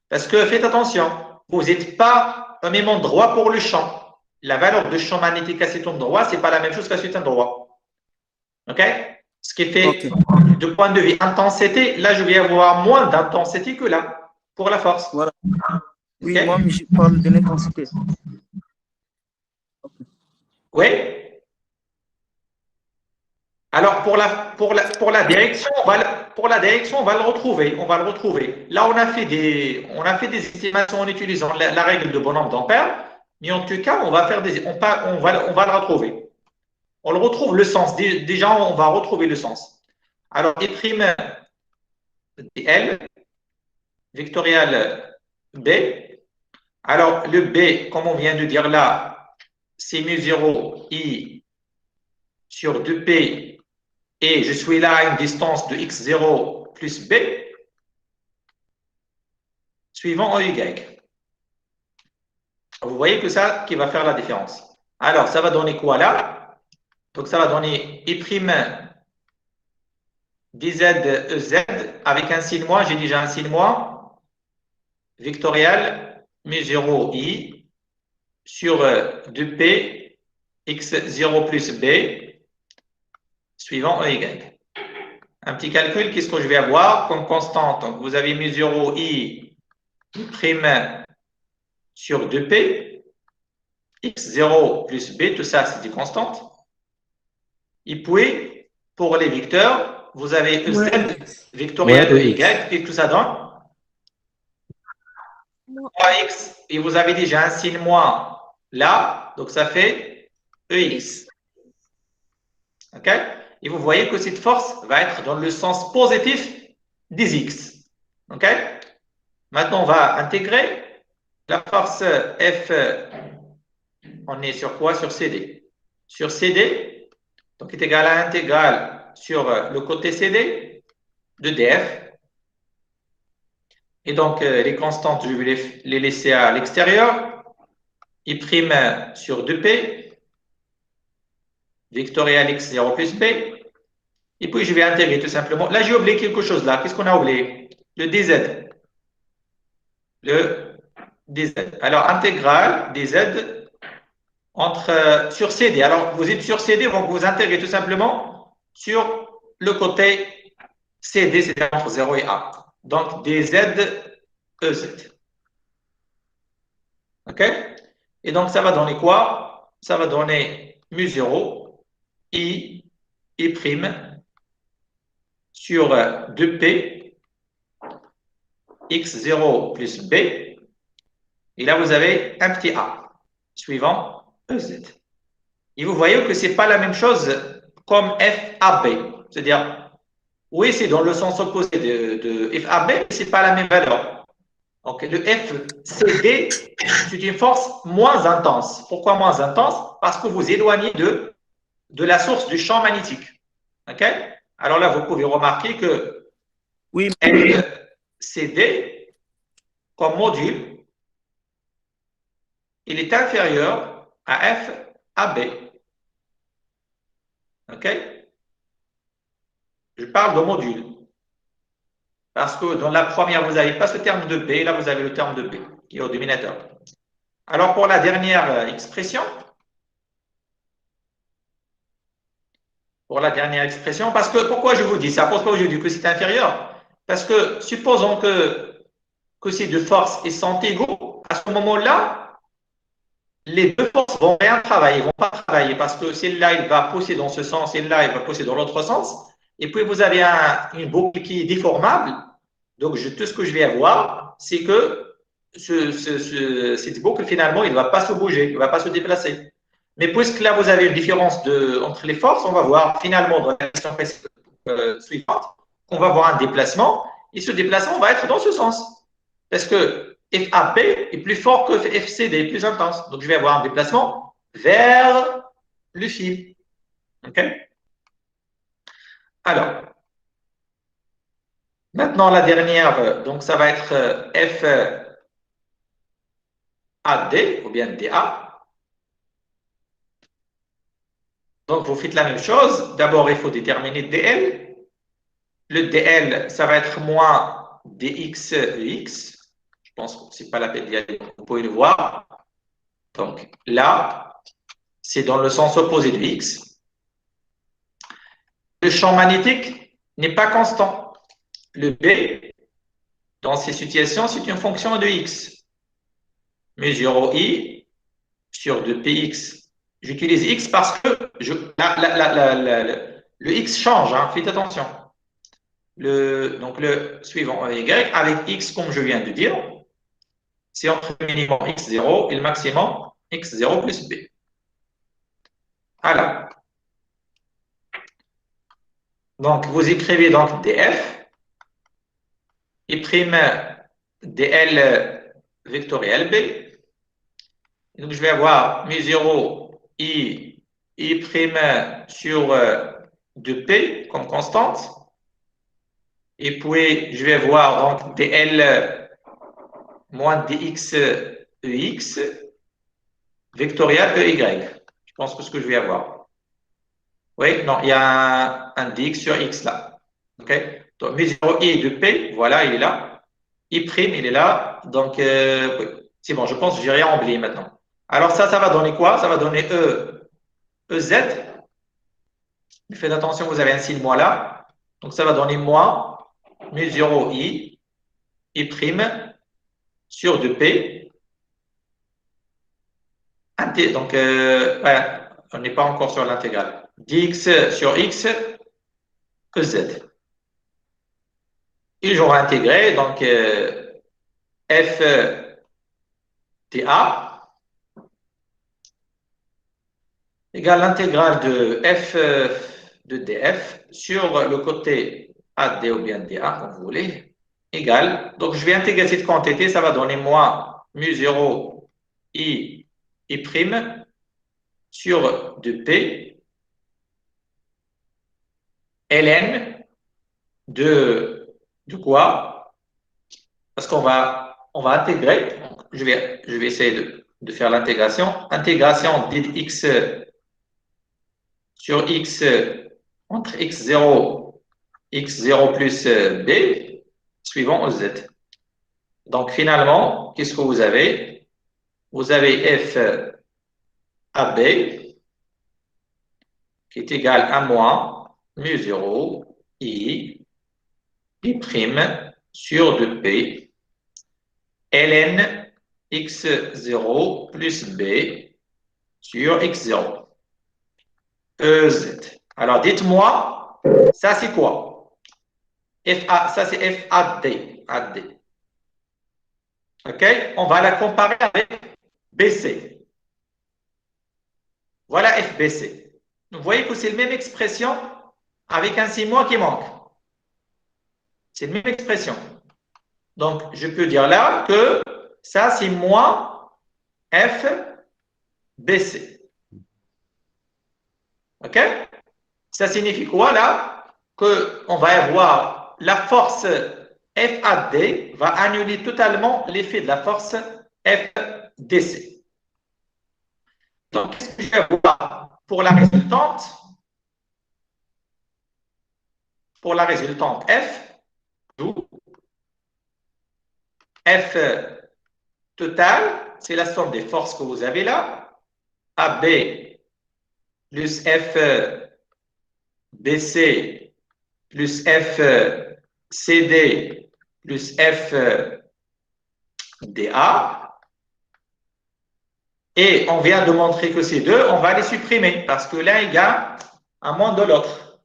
Parce que faites attention, vous n'êtes pas au même endroit pour le champ. La valeur de champ magnétique à cet endroit, ce n'est pas la même chose qu'à cet endroit. OK? Ce qui fait, de point de vue intensité, là, je vais avoir moins d'intensité que là, pour la force. Voilà. Oui, Okay? moi, je parle de l'intensité. Oui. Alors, pour la direction, on va le retrouver. On va le retrouver. Là, on a fait des estimations en utilisant la règle de Bonhomme d'Ampère, mais en tout cas, on va le retrouver. On le retrouve le sens. Déjà, on va retrouver le sens. Alors, E' dl vectoriel B. Alors, le B, comme on vient de dire là, c'est mu0 I sur 2P et je suis là à une distance de x0 plus B suivant OY. Vous voyez que ça qui va faire la différence. Alors, ça va donner quoi là? Donc, ça va donner I' dz EZ avec un signe moins, j'ai déjà un signe moins, vectoriel mu0 I sur 2P x0 plus B suivant EY. Un petit calcul, qu'est-ce que je vais avoir comme constante? Donc, vous avez mu0 I prime sur 2P, x0 plus B, tout ça, c'est des constantes. Et puis, pour les vecteurs, vous avez EZ vectoriel EY, et tout ça donne 3x, et vous avez déjà un signe moins là, donc ça fait EX. OK? Et vous voyez que cette force va être dans le sens positif des X. OK? Maintenant, on va intégrer la force F. On est sur quoi? Sur CD. Sur CD, donc est égal à intégrale sur le côté CD de DF. Et donc, les constantes, je vais les laisser à l'extérieur. I' sur 2P, vectoriel x0 plus B. Et puis, je vais intégrer tout simplement. Là, j'ai oublié quelque chose là. Qu'est-ce qu'on a oublié? Le dz. Le dz. Alors, intégrale dz sur CD. Alors, vous êtes sur CD, donc vous intégrez tout simplement sur le côté CD, c'est-à-dire entre 0 et A. Donc, dz EZ. OK? Et donc, ça va donner quoi? Ça va donner mu0 I prime sur 2P x0 plus B. Et là, vous avez un petit a suivant EZ. Et vous voyez que ce n'est pas la même chose comme FAB. C'est-à-dire, oui, c'est dans le sens opposé de FAB, mais ce n'est pas la même valeur. Donc, le FCD, c'est une force moins intense. Pourquoi moins intense? Parce que vous éloignez de la source du champ magnétique. OK? Alors là, vous pouvez remarquer que oui. FCD, comme module, il est inférieur à FAB. OK? Je parle de module. Parce que dans la première, vous n'avez pas ce terme de B, là, vous avez le terme de B, qui est au dominateur. Alors, pour la dernière expression, parce que, pourquoi je vous dis ça? Pourquoi je dis que c'est inférieur? Parce que, supposons que ces deux forces sont égaux, à ce moment-là, les deux forces vont rien travailler, vont pas travailler, parce que celle-là, il va pousser dans ce sens, celle-là, il va pousser dans l'autre sens, et puis vous avez une boucle qui est déformable. Donc, tout ce que je vais avoir, c'est que cette boucle, finalement, il ne va pas se bouger, il ne va pas se déplacer. Mais puisque là, vous avez une différence entre les forces, on va voir finalement dans la question suivante on va avoir un déplacement et ce déplacement va être dans ce sens. Parce que FAB est plus fort que FCD, plus intense. Donc, je vais avoir un déplacement vers le fil. OK? Alors, maintenant, la dernière, donc ça va être FAD ou bien DA. Donc, vous faites la même chose. D'abord, il faut déterminer DL. Le DL, ça va être moins DXEX. Je pense que ce n'est pas la peine d'y aller. Vous pouvez le voir. Donc, là, c'est dans le sens opposé de X. Le champ magnétique n'est pas constant. Le B, dans ces situations, c'est une fonction de X. Mesure I sur 2px. J'utilise X parce que le X change, hein, faites attention. Donc, le suivant Y avec X, comme je viens de dire, c'est entre le minimum X0 et le maximum X0 plus B. Alors, donc vous écrivez donc DF et prime DL vectoriel B. Donc, je vais avoir mu0 I prime sur 2P comme constante. Et puis, je vais voir donc DL moins DX EX vectoriel EY. Je pense que ce que je vais avoir. Oui, non, il y a un DX sur X là. OK? Donc, mu0 I de P, voilà, il est là. I prime, il est là. Donc, oui, c'est bon, je pense que je n'ai rien oublié maintenant. Alors, ça va donner quoi? Ça va donner EZ. Mais faites attention, vous avez un signe moins là. Donc, ça va donner moins mu0 I prime sur 2P. Donc, ouais, on n'est pas encore sur l'intégrale. Dx sur X, EZ. Et j'aurai intégré, donc, F dA égale l'intégrale de F de dF sur le côté AD ou bien dA, comme vous voulez, égale. Donc, je vais intégrer cette quantité, ça va donner moins mu0 I prime sur 2P ln de quoi? Parce qu'on va intégrer. Je vais essayer de faire l'intégration. Intégration dx sur x entre x0 plus b suivant OZ. Donc, finalement, qu'est-ce que vous avez? Vous avez f AB qui est égal à moins mu0 I prime sur 2P ln x0 plus b sur x0 EZ. Alors, dites-moi, ça c'est quoi? Ça c'est FAD. OK? On va la comparer avec BC. Voilà FBC. Vous voyez que c'est la même expression avec un signe moins qui manque. C'est la même expression. Donc, je peux dire là que ça, c'est moins FBC. OK? Ça signifie quoi là? Qu'on va avoir la force FAD va annuler totalement l'effet de la force FDC. Donc, qu'est-ce que je vais avoir pour la résultante? Pour la résultante F, d'où F total, c'est la somme des forces que vous avez là. AB plus F BC plus F CD plus F DA. Et on vient de montrer que ces deux, on va les supprimer parce que l'un est égal à moins de l'autre.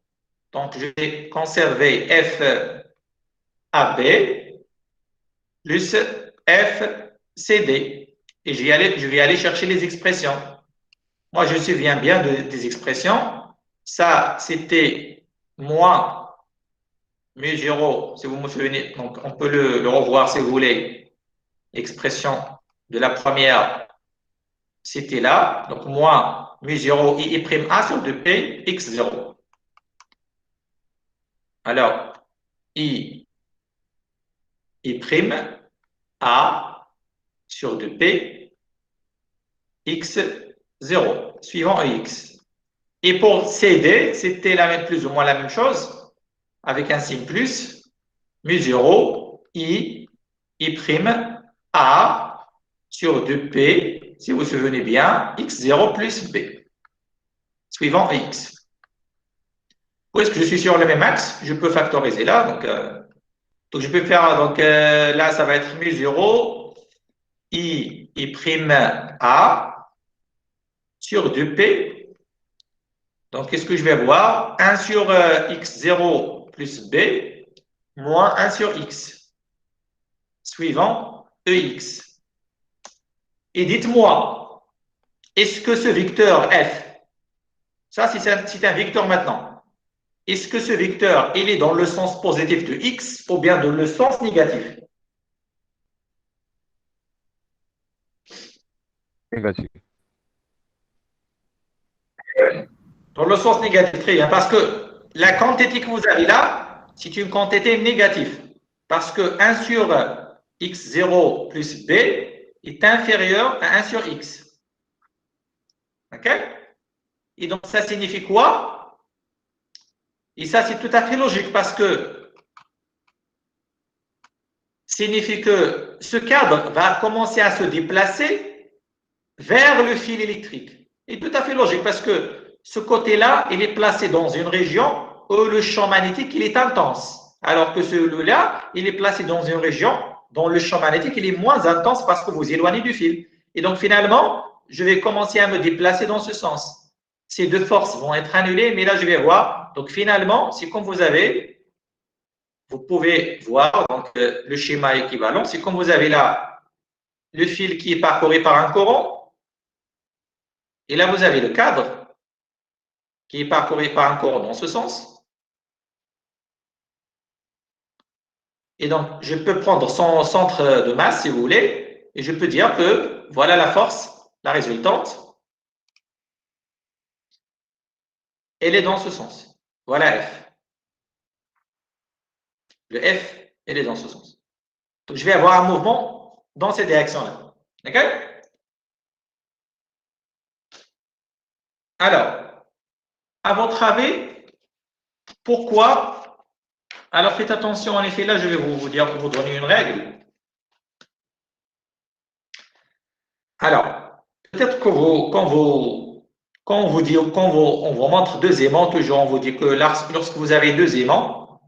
Donc, je vais conserver F AB plus F CD. Et je vais aller chercher les expressions. Moi, je me souviens bien des expressions. Ça, c'était moins mu0, si vous me souvenez, donc on peut le revoir si vous voulez. L'expression de la première, c'était là. Donc, moins mu0 i'(a) sur 2p x0. Alors, i'(a) sur 2p x0, suivant x. Et pour CD, c'était plus ou moins la même chose, avec un signe plus, mu0 i'(a) sur 2p, si vous vous souvenez bien, x0 plus b, suivant x. Puisque je suis sur le même axe, je peux factoriser là. Donc je peux faire, là, ça va être mu0 i'(a) sur 2p. Donc, qu'est-ce que je vais avoir? 1 sur x0 plus b, moins 1 sur x, suivant ex. Et dites-moi, est-ce que ce vecteur f, ça c'est un vecteur maintenant, est-ce que ce vecteur, il est dans le sens positif de x ou bien dans le sens négatif? Négatif. Dans le sens négatif, très bien, parce que la quantité que vous avez là, c'est une quantité négative, parce que 1 sur x0 plus b est inférieur à 1 sur x. OK? Et donc, ça signifie quoi? Et ça, c'est tout à fait logique, parce que signifie que ce cadre va commencer à se déplacer vers le fil électrique. Et tout à fait logique, parce que ce côté-là, il est placé dans une région où le champ magnétique, il est intense. Alors que celui-là, il est placé dans une région dont le champ magnétique, il est moins intense parce que vous éloignez du fil. Et donc, finalement, je vais commencer à me déplacer dans ce sens. Ces deux forces vont être annulées, mais là, je vais voir. Donc, finalement, c'est comme vous pouvez voir le schéma équivalent. C'est comme vous avez là le fil qui est parcouru par un courant. Et là, vous avez le cadre qui est parcouru par un courant dans ce sens. Et donc, je peux prendre son centre de masse, si vous voulez, et je peux dire que voilà la force, la résultante. Elle est dans ce sens. Voilà F. Le F, elle est dans ce sens. Donc, je vais avoir un mouvement dans cette direction-là. D'accord? Alors, à votre avis, pourquoi? Alors, faites attention, en effet, là, je vais vous donner une règle. Alors, peut-être que quand on vous montre deux aimants, toujours on vous dit que lorsque vous avez deux aimants,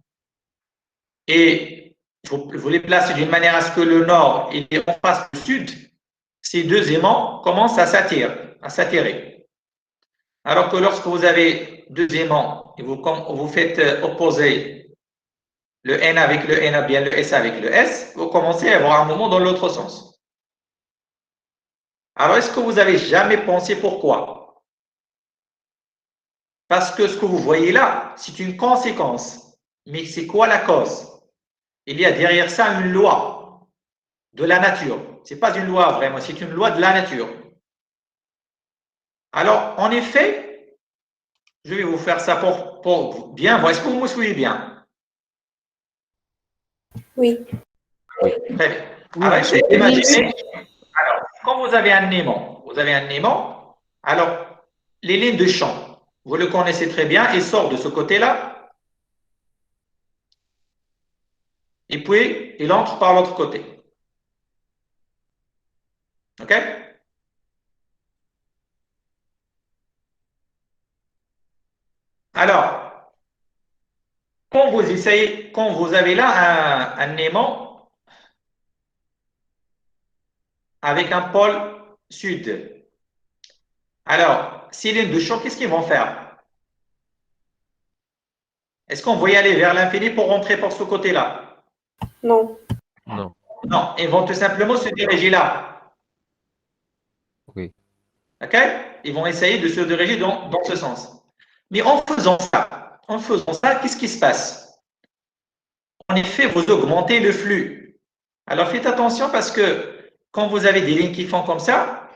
et vous les placez d'une manière à ce que le nord est en face du sud, ces deux aimants commencent à s'attirer. Alors que lorsque vous avez deux aimants et vous faites opposer le N avec le N, bien le S avec le S, vous commencez à avoir un mouvement dans l'autre sens. Alors, est-ce que vous avez jamais pensé pourquoi? Parce que ce que vous voyez là, c'est une conséquence. Mais c'est quoi la cause? Il y a derrière ça une loi de la nature. Ce n'est pas une loi vraiment, c'est une loi de la nature. Alors, en effet, je vais vous faire ça pour bien voir. Est-ce que vous me suivez bien? Oui. Très bien. Alors, essayez d'imaginer. Alors, quand vous avez un aimant, alors, les lignes de champ, vous le connaissez très bien, il sort de ce côté-là, et puis il entre par l'autre côté. OK? Alors, quand vous avez là un aimant avec un pôle sud, alors, ces lignes de champ, qu'est-ce qu'ils vont faire? Est-ce qu'on va y aller vers l'infini pour rentrer par ce côté-là? Non. Non. Non, ils vont tout simplement se diriger là. Oui. OK? Ils vont essayer de se diriger dans ce sens. Mais en faisant ça, qu'est-ce qui se passe? en effet, vous augmentez le flux. Alors, faites attention parce que quand vous avez des lignes qui font comme ça,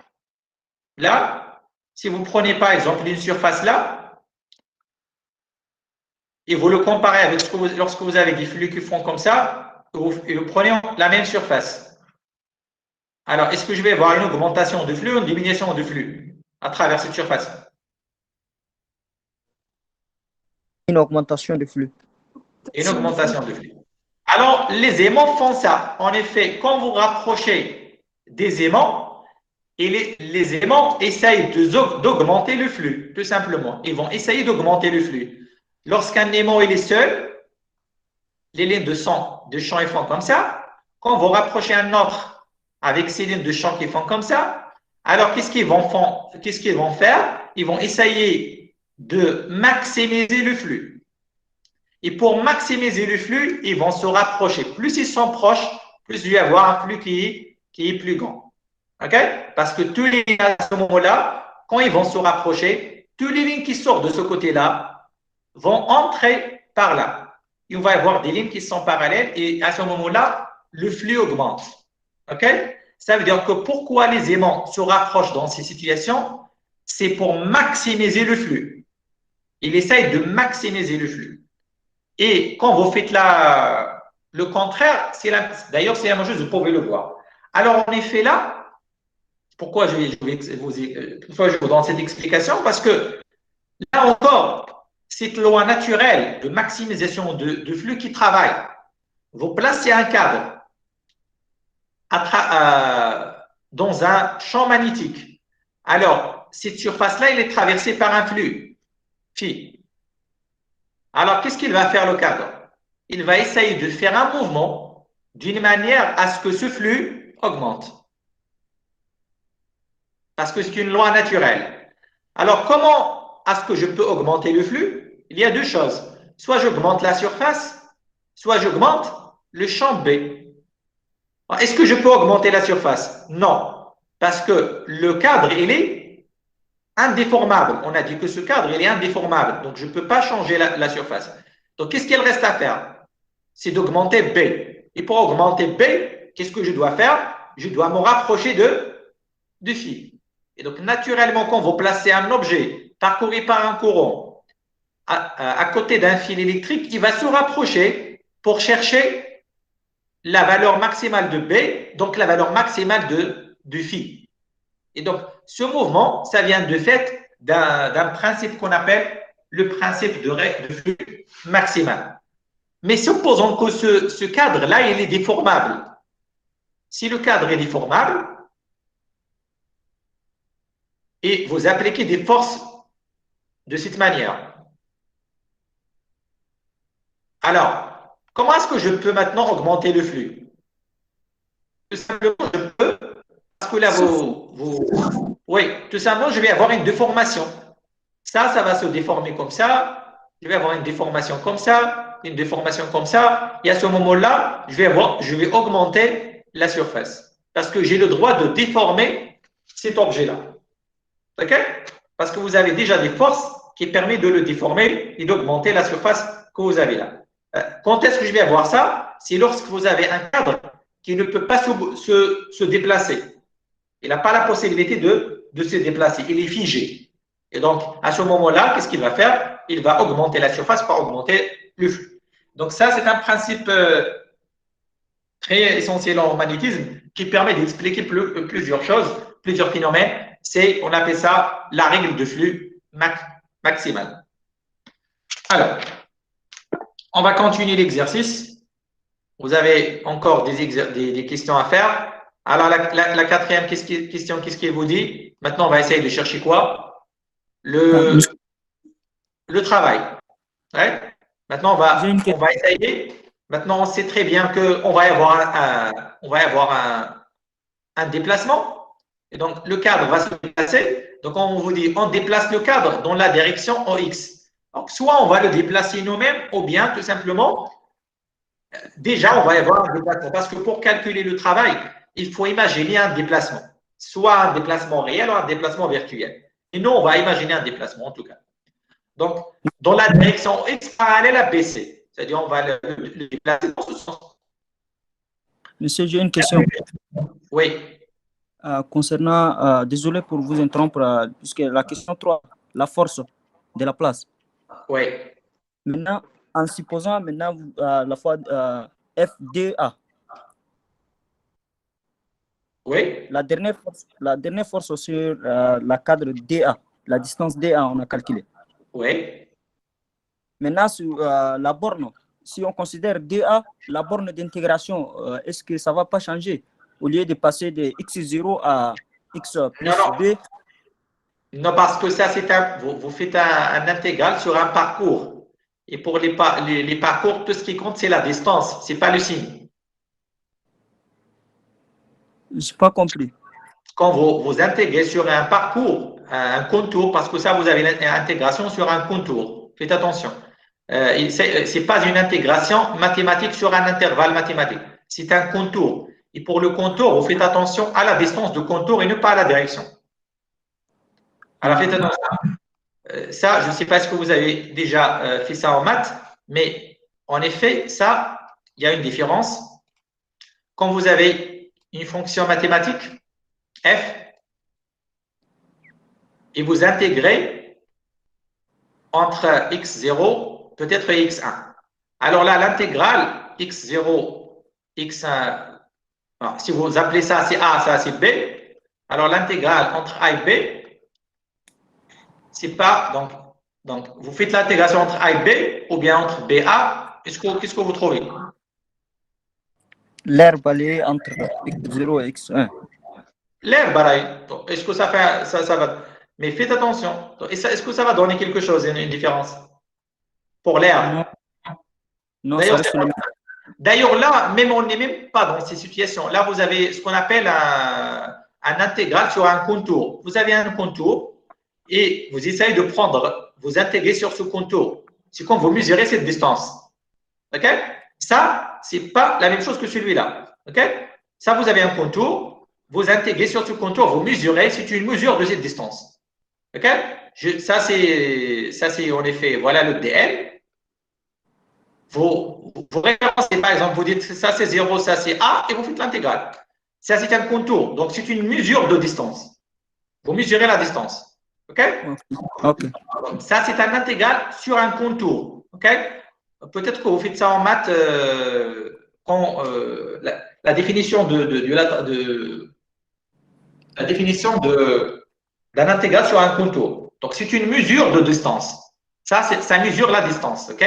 là, si vous prenez par exemple une surface là, et vous le comparez avec lorsque vous avez des flux qui font comme ça, et vous prenez la même surface. Alors, est-ce que je vais avoir une augmentation de flux ou une diminution de flux à travers cette surface? Une augmentation de flux. Une augmentation de flux. Alors, les aimants font ça. En effet, quand vous rapprochez des aimants, et les aimants essayent d'augmenter le flux, tout simplement. Ils vont essayer d'augmenter le flux. Lorsqu'un aimant il est seul, les lignes de champ ils font comme ça. Quand vous rapprochez un autre avec ces lignes de champ qui font comme ça, alors qu'est-ce qu'ils vont faire? Ils vont essayer de maximiser le flux. Et pour maximiser le flux, ils vont se rapprocher. Plus ils sont proches, plus il va y avoir un flux qui est plus grand. OK? Parce que tous les lignes à ce moment-là, quand ils vont se rapprocher, tous les lignes qui sortent de ce côté-là vont entrer par là. Il va y avoir des lignes qui sont parallèles et à ce moment-là, le flux augmente. OK? Ça veut dire que pourquoi les aimants se rapprochent dans ces situations? C'est pour maximiser le flux. Il essaye de maximiser le flux. Et quand vous faites le contraire, d'ailleurs, c'est la même chose, vous pouvez le voir. Alors, en effet, là, pourquoi je vous donne cette explication? Parce que là encore, cette loi naturelle de maximisation de flux qui travaille. Vous placez un cadre dans un champ magnétique. Alors, cette surface-là, elle est traversée par un flux. Phi. Alors, qu'est-ce qu'il va faire le cadre? Il va essayer de faire un mouvement d'une manière à ce que ce flux augmente. Parce que c'est une loi naturelle. Alors, comment est-ce que je peux augmenter le flux? Il y a deux choses. Soit j'augmente la surface, soit j'augmente le champ B. Est-ce que je peux augmenter la surface? Non. Parce que le cadre, il est indéformable. On a dit que ce cadre, il est indéformable. Donc, je ne peux pas changer la surface. Donc, qu'est-ce qu'il reste à faire? C'est d'augmenter B. Et pour augmenter B, qu'est-ce que je dois faire? Je dois me rapprocher du fil. Et donc, naturellement, quand vous placez un objet parcouru par un courant à côté d'un fil électrique, il va se rapprocher pour chercher la valeur maximale de B, donc la valeur maximale du fil. Et donc, ce mouvement, ça vient de fait d'un principe qu'on appelle le principe de flux maximal. Mais supposons que ce cadre-là, il est déformable. Si le cadre est déformable, et vous appliquez des forces de cette manière. Alors, comment est-ce que je peux maintenant augmenter le flux? Tout simplement, je peux, parce que là, oui, tout simplement, je vais avoir une déformation. Ça va se déformer comme ça. Je vais avoir une déformation comme ça, une déformation comme ça. Et à ce moment-là, je vais augmenter la surface. Parce que j'ai le droit de déformer cet objet-là. OK? Parce que vous avez déjà des forces qui permettent de le déformer et d'augmenter la surface que vous avez là. Quand est-ce que je vais avoir ça? C'est lorsque vous avez un cadre qui ne peut pas se déplacer. Il n'a pas la possibilité de se déplacer. Il est figé. Et donc, à ce moment-là, qu'est-ce qu'il va faire? Il va augmenter la surface pour augmenter le flux. Donc, ça, c'est un principe très essentiel en magnétisme qui permet d'expliquer plusieurs choses, plusieurs phénomènes. On appelle ça la règle de flux maximal. Alors, on va continuer l'exercice. Vous avez encore des questions à faire. Alors, la quatrième question, qu'est-ce qu'il vous dit? Maintenant, on va essayer de chercher quoi? Le travail. Ouais. Maintenant, on va essayer. Maintenant, on sait très bien qu'on va y avoir un déplacement. Et donc, le cadre va se déplacer. Donc, on vous dit, on déplace le cadre dans la direction OX. Donc, soit on va le déplacer nous-mêmes, ou bien, tout simplement, déjà, on va y avoir un déplacement. Parce que pour calculer le travail, il faut imaginer un déplacement. Soit un déplacement réel ou un déplacement virtuel. Et nous, on va imaginer un déplacement, en tout cas. Donc, dans la direction X parallèle à BC. C'est-à-dire, on va le déplacer dans ce sens. Monsieur, j'ai une question. Oui. Concernant, désolé pour vous interrompre, puisque la question 3, la force de la place. Oui. Maintenant, en supposant maintenant la fois FDA. Oui. La dernière force sur la cadre DA, la distance DA, on a calculé. Oui. Maintenant, sur la borne, si on considère DA, la borne d'intégration, est-ce que ça ne va pas changer au lieu de passer de X0 à X plus Non. B? Non, parce que ça, vous faites un intégral sur un parcours. Et pour les parcours, tout ce qui compte, c'est la distance, ce n'est pas le signe. Je n'ai pas compris. Quand vous intégrez sur un parcours, un contour, parce que ça, vous avez une intégration sur un contour. Faites attention. Ce n'est pas une intégration mathématique sur un intervalle mathématique. C'est un contour. Et pour le contour, vous faites attention à la distance de contour et non pas à la direction. Alors, faites attention. Ça, je ne sais pas si vous avez déjà fait ça en maths, mais en effet, ça, il y a une différence. Quand vous avez une fonction mathématique, f, et vous intégrez entre x0, peut-être et x1. Alors là, l'intégrale x0, x1, alors, si vous appelez ça c'est A, ça c'est B, alors l'intégrale entre A et B, c'est pas, donc vous faites l'intégration entre A et B ou bien entre BA, qu'est-ce que vous trouvez? L'herbe, elle est entre X0 et X1. L'herbe, pareil. Est-ce que ça fait, ça va, mais faites attention. Est-ce que ça va donner quelque chose, une différence pour l'herbe? Non, ça reste le même. D'ailleurs, là, même on n'est même pas dans ces situations. Là, vous avez ce qu'on appelle un intégral sur un contour. Vous avez un contour et vous essayez de prendre, vous intégrer sur ce contour. C'est quand vous mesurez cette distance. OK? Ça, ce n'est pas la même chose que celui-là. OK? Ça, vous avez un contour, vous intégrez sur ce contour, vous mesurez, c'est une mesure de cette distance. OK? Ça, c'est en effet, voilà le DL. Vous référencez, par exemple, vous dites ça c'est 0, ça c'est A, et vous faites l'intégrale. Ça c'est un contour, donc c'est une mesure de distance. Vous mesurez la distance. OK? OK. Ça c'est un intégral sur un contour. OK? Peut-être que vous faites ça en maths quand la définition la définition d'un intégral sur un contour. Donc c'est une mesure de distance. Ça mesure la distance. OK?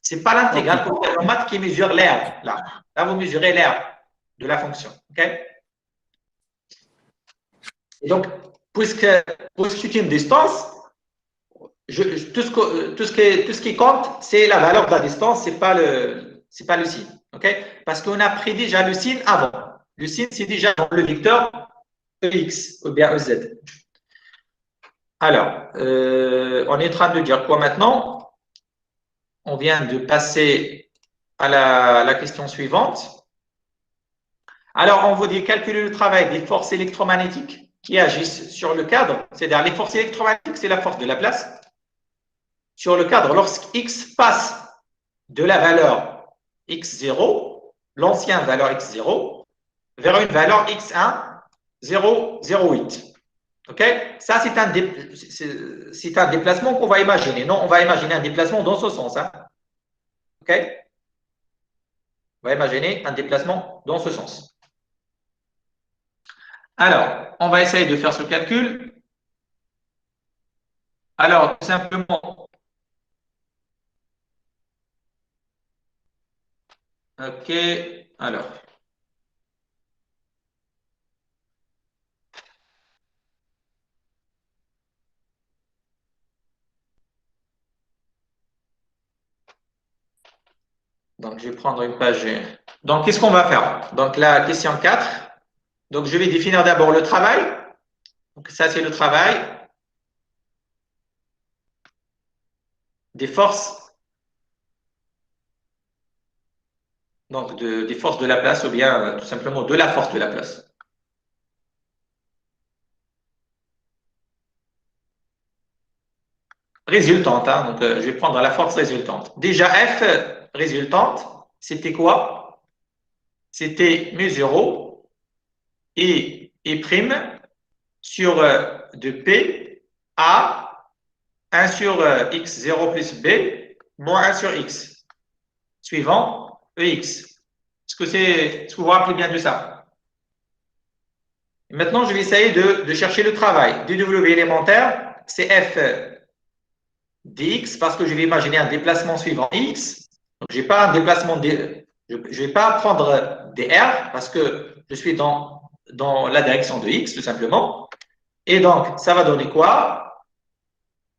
Ce n'est pas l'intégrale que vous avez en maths qui mesure l'herbe. Là, vous mesurez l'herbe de la fonction. OK? Et donc, puisque c'est une distance, tout ce qui compte, c'est la valeur de la distance, ce n'est pas le signe. OK? Parce qu'on a pris déjà le signe avant. Le signe, c'est déjà dans le vecteur EX ou bien EZ. Alors, on est en train de dire quoi maintenant? On vient de passer à la question suivante. Alors, on vous dit calculer le travail des forces électromagnétiques qui agissent sur le cadre. C'est-à-dire, les forces électromagnétiques, c'est la force de la place. Sur le cadre, lorsqu'X passe de la valeur X0, l'ancienne valeur X0, vers une valeur X1, 0,08. OK? Ça, c'est un déplacement qu'on va imaginer. Non, on va imaginer un déplacement dans ce sens. Hein? OK? On va imaginer un déplacement dans ce sens. Alors, on va essayer de faire ce calcul. Alors, tout simplement, OK, alors. Donc, je vais prendre une page. Donc, qu'est-ce qu'on va faire? Donc, la question 4. Donc, je vais définir d'abord le travail. Donc, ça, c'est le travail des forces. Donc, des forces de la place ou bien tout simplement de la force de la place. Résultante. Hein, donc, je vais prendre la force résultante. Déjà, F, résultante, c'était quoi? C'était mu0 et prime sur de P à 1 sur x0 plus B moins 1 sur x, suivant EX. Est-ce que vous vous rappelez bien de ça? Et maintenant, je vais essayer de chercher le travail. DW élémentaire, c'est F dx, parce que je vais imaginer un déplacement suivant x. Donc, je n'ai pas un déplacement, je ne vais pas prendre dr, parce que je suis dans la direction de x, tout simplement. Et donc, ça va donner quoi?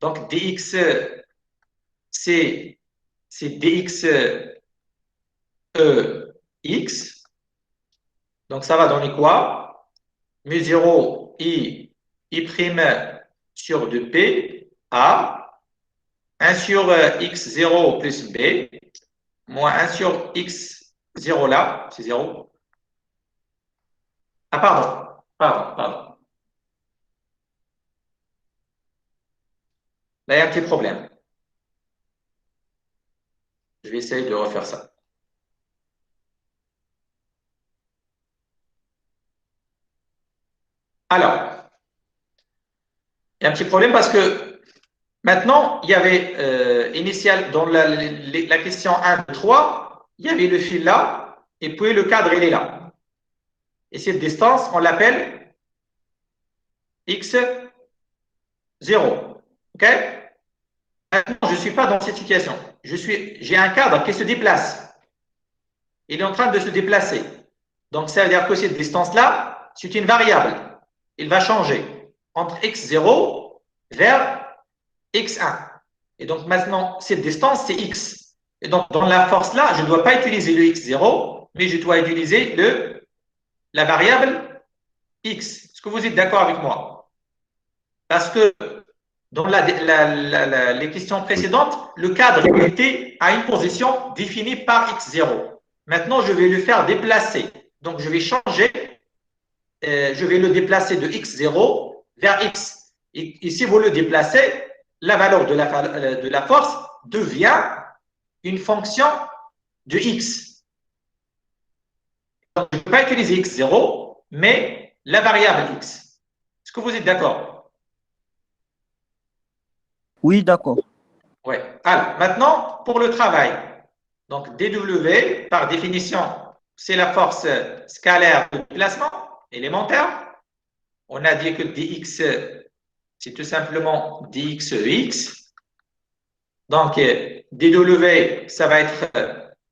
Donc, dx, c'est dx x. Donc, ça va donner quoi? Mu0 i prime sur 2p à 1 sur x0 plus b moins 1 sur x0 là, c'est 0. Ah, pardon. Là, il y a un petit problème. Je vais essayer de refaire ça. Alors, il y a un petit problème parce que maintenant, il y avait initial dans la question 1, 3, il y avait le fil là, et puis le cadre, il est là. Et cette distance, on l'appelle x0. OK? Maintenant, je ne suis pas dans cette situation. J'ai un cadre qui se déplace. Il est en train de se déplacer. Donc, ça veut dire que cette distance-là, c'est une variable. Il va changer entre x0 vers x1. Et donc, maintenant, cette distance, c'est x. Et donc, dans la force-là, je ne dois pas utiliser le x0, mais je dois utiliser la variable x. Est-ce que vous êtes d'accord avec moi? Parce que dans les questions précédentes, le cadre était à une position définie par x0. Maintenant, je vais le faire déplacer. Donc, je vais changer, je vais le déplacer de x0 vers x. Et si vous le déplacez, la valeur de la force devient une fonction de x. Donc, je ne peux pas utiliser x0, mais la variable x. Est-ce que vous êtes d'accord? Oui, d'accord. Oui. Alors, maintenant, pour le travail. Donc, dW, par définition, c'est la force scalaire de déplacement élémentaire. On a dit que dx, c'est tout simplement dx. Donc, dW, ça va être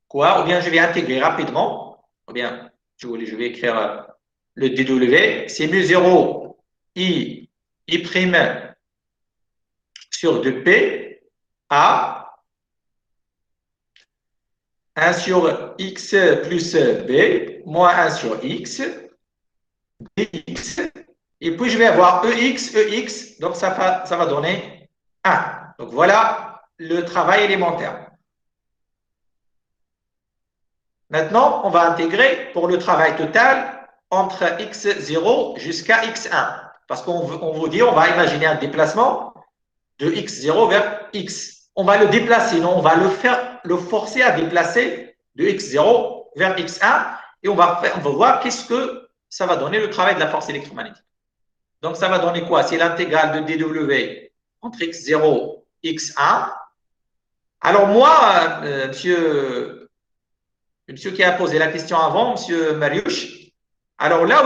quoi? Ou bien je vais intégrer rapidement. Ou bien, je vais écrire le dW. C'est mu0 i prime sur 2p à 1 sur x plus b moins 1 sur x dx. Et puis, je vais avoir EX. Donc, ça va donner 1. Donc, voilà le travail élémentaire. Maintenant, on va intégrer pour le travail total entre x0 jusqu'à x1. Parce qu'on vous dit, on va imaginer un déplacement de x0 vers x. On va le déplacer, non, on va le forcer à déplacer de x0 vers x1 et on va voir qu'est-ce que ça va donner le travail de la force électromagnétique. Donc, ça va donner quoi? C'est l'intégrale de dW entre x0 et x1. Alors, moi, monsieur qui a posé la question avant, monsieur Mariusz, alors là,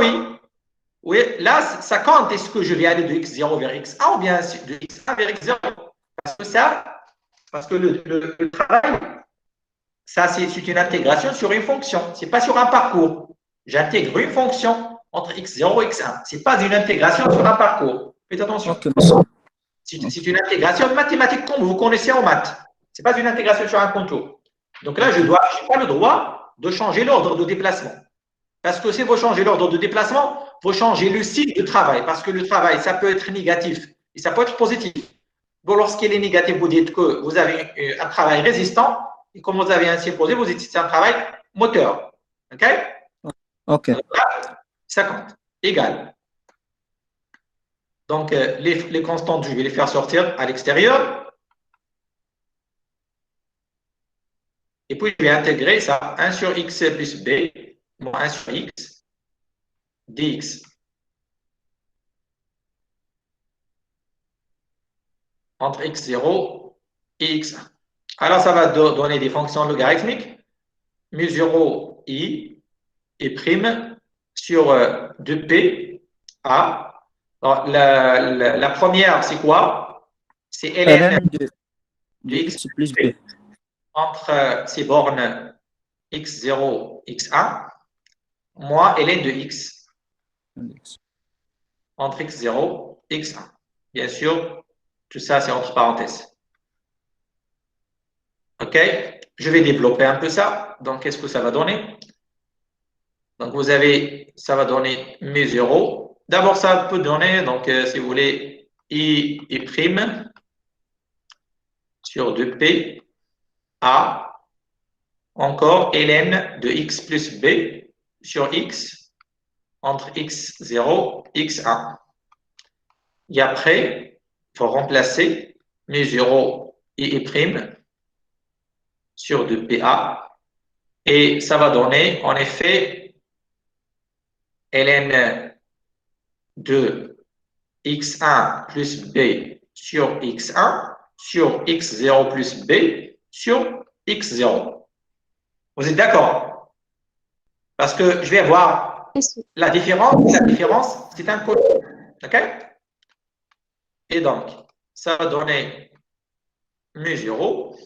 oui, là, ça compte. Est-ce que je vais aller de x0 vers x1 ou bien de x1 vers x0? Parce que le travail, ça, c'est une intégration sur une fonction. Ce n'est pas sur un parcours. J'intègre une fonction entre x0 et x1. Ce n'est pas une intégration sur un parcours. Faites attention. Okay. C'est une intégration mathématique comme vous connaissez en maths. Ce n'est pas une intégration sur un contour. Donc là, je n'ai pas le droit de changer l'ordre de déplacement. Parce que si vous changez l'ordre de déplacement, vous changez le signe de travail. Parce que le travail, ça peut être négatif et ça peut être positif. Bon, lorsqu'il est négatif, vous dites que vous avez un travail résistant. Et comme vous avez ainsi posé, vous dites que c'est un travail moteur. OK? OK. Donc là, ça compte. Égal. Donc, les constantes, je vais les faire sortir à l'extérieur. Et puis je vais intégrer ça, 1 sur x plus b, moins 1 sur x, dx. Entre x0 et x1. Alors, ça va donner des fonctions logarithmiques. Mu0 i et prime sur 2p a. Alors, la première, c'est quoi? C'est ln de x plus b entre ces bornes x0, x1, moins ln de x entre x0 et x1. Bien sûr, tout ça, c'est entre parenthèses. OK? Je vais développer un peu ça. Donc, qu'est-ce que ça va donner? Donc, vous avez, ça va donner mu0. D'abord, ça peut donner, donc, si vous voulez, i et prime sur 2p a, encore ln de x plus b sur x entre x0 et x1. Et après, il faut remplacer mu0 et prime sur 2pa et ça va donner en effet ln de x1 plus b sur x1 sur x0 plus b sur x0. Vous êtes d'accord? Parce que je vais voir la différence. La différence, c'est un code. OK? Et donc, ça va donner mu0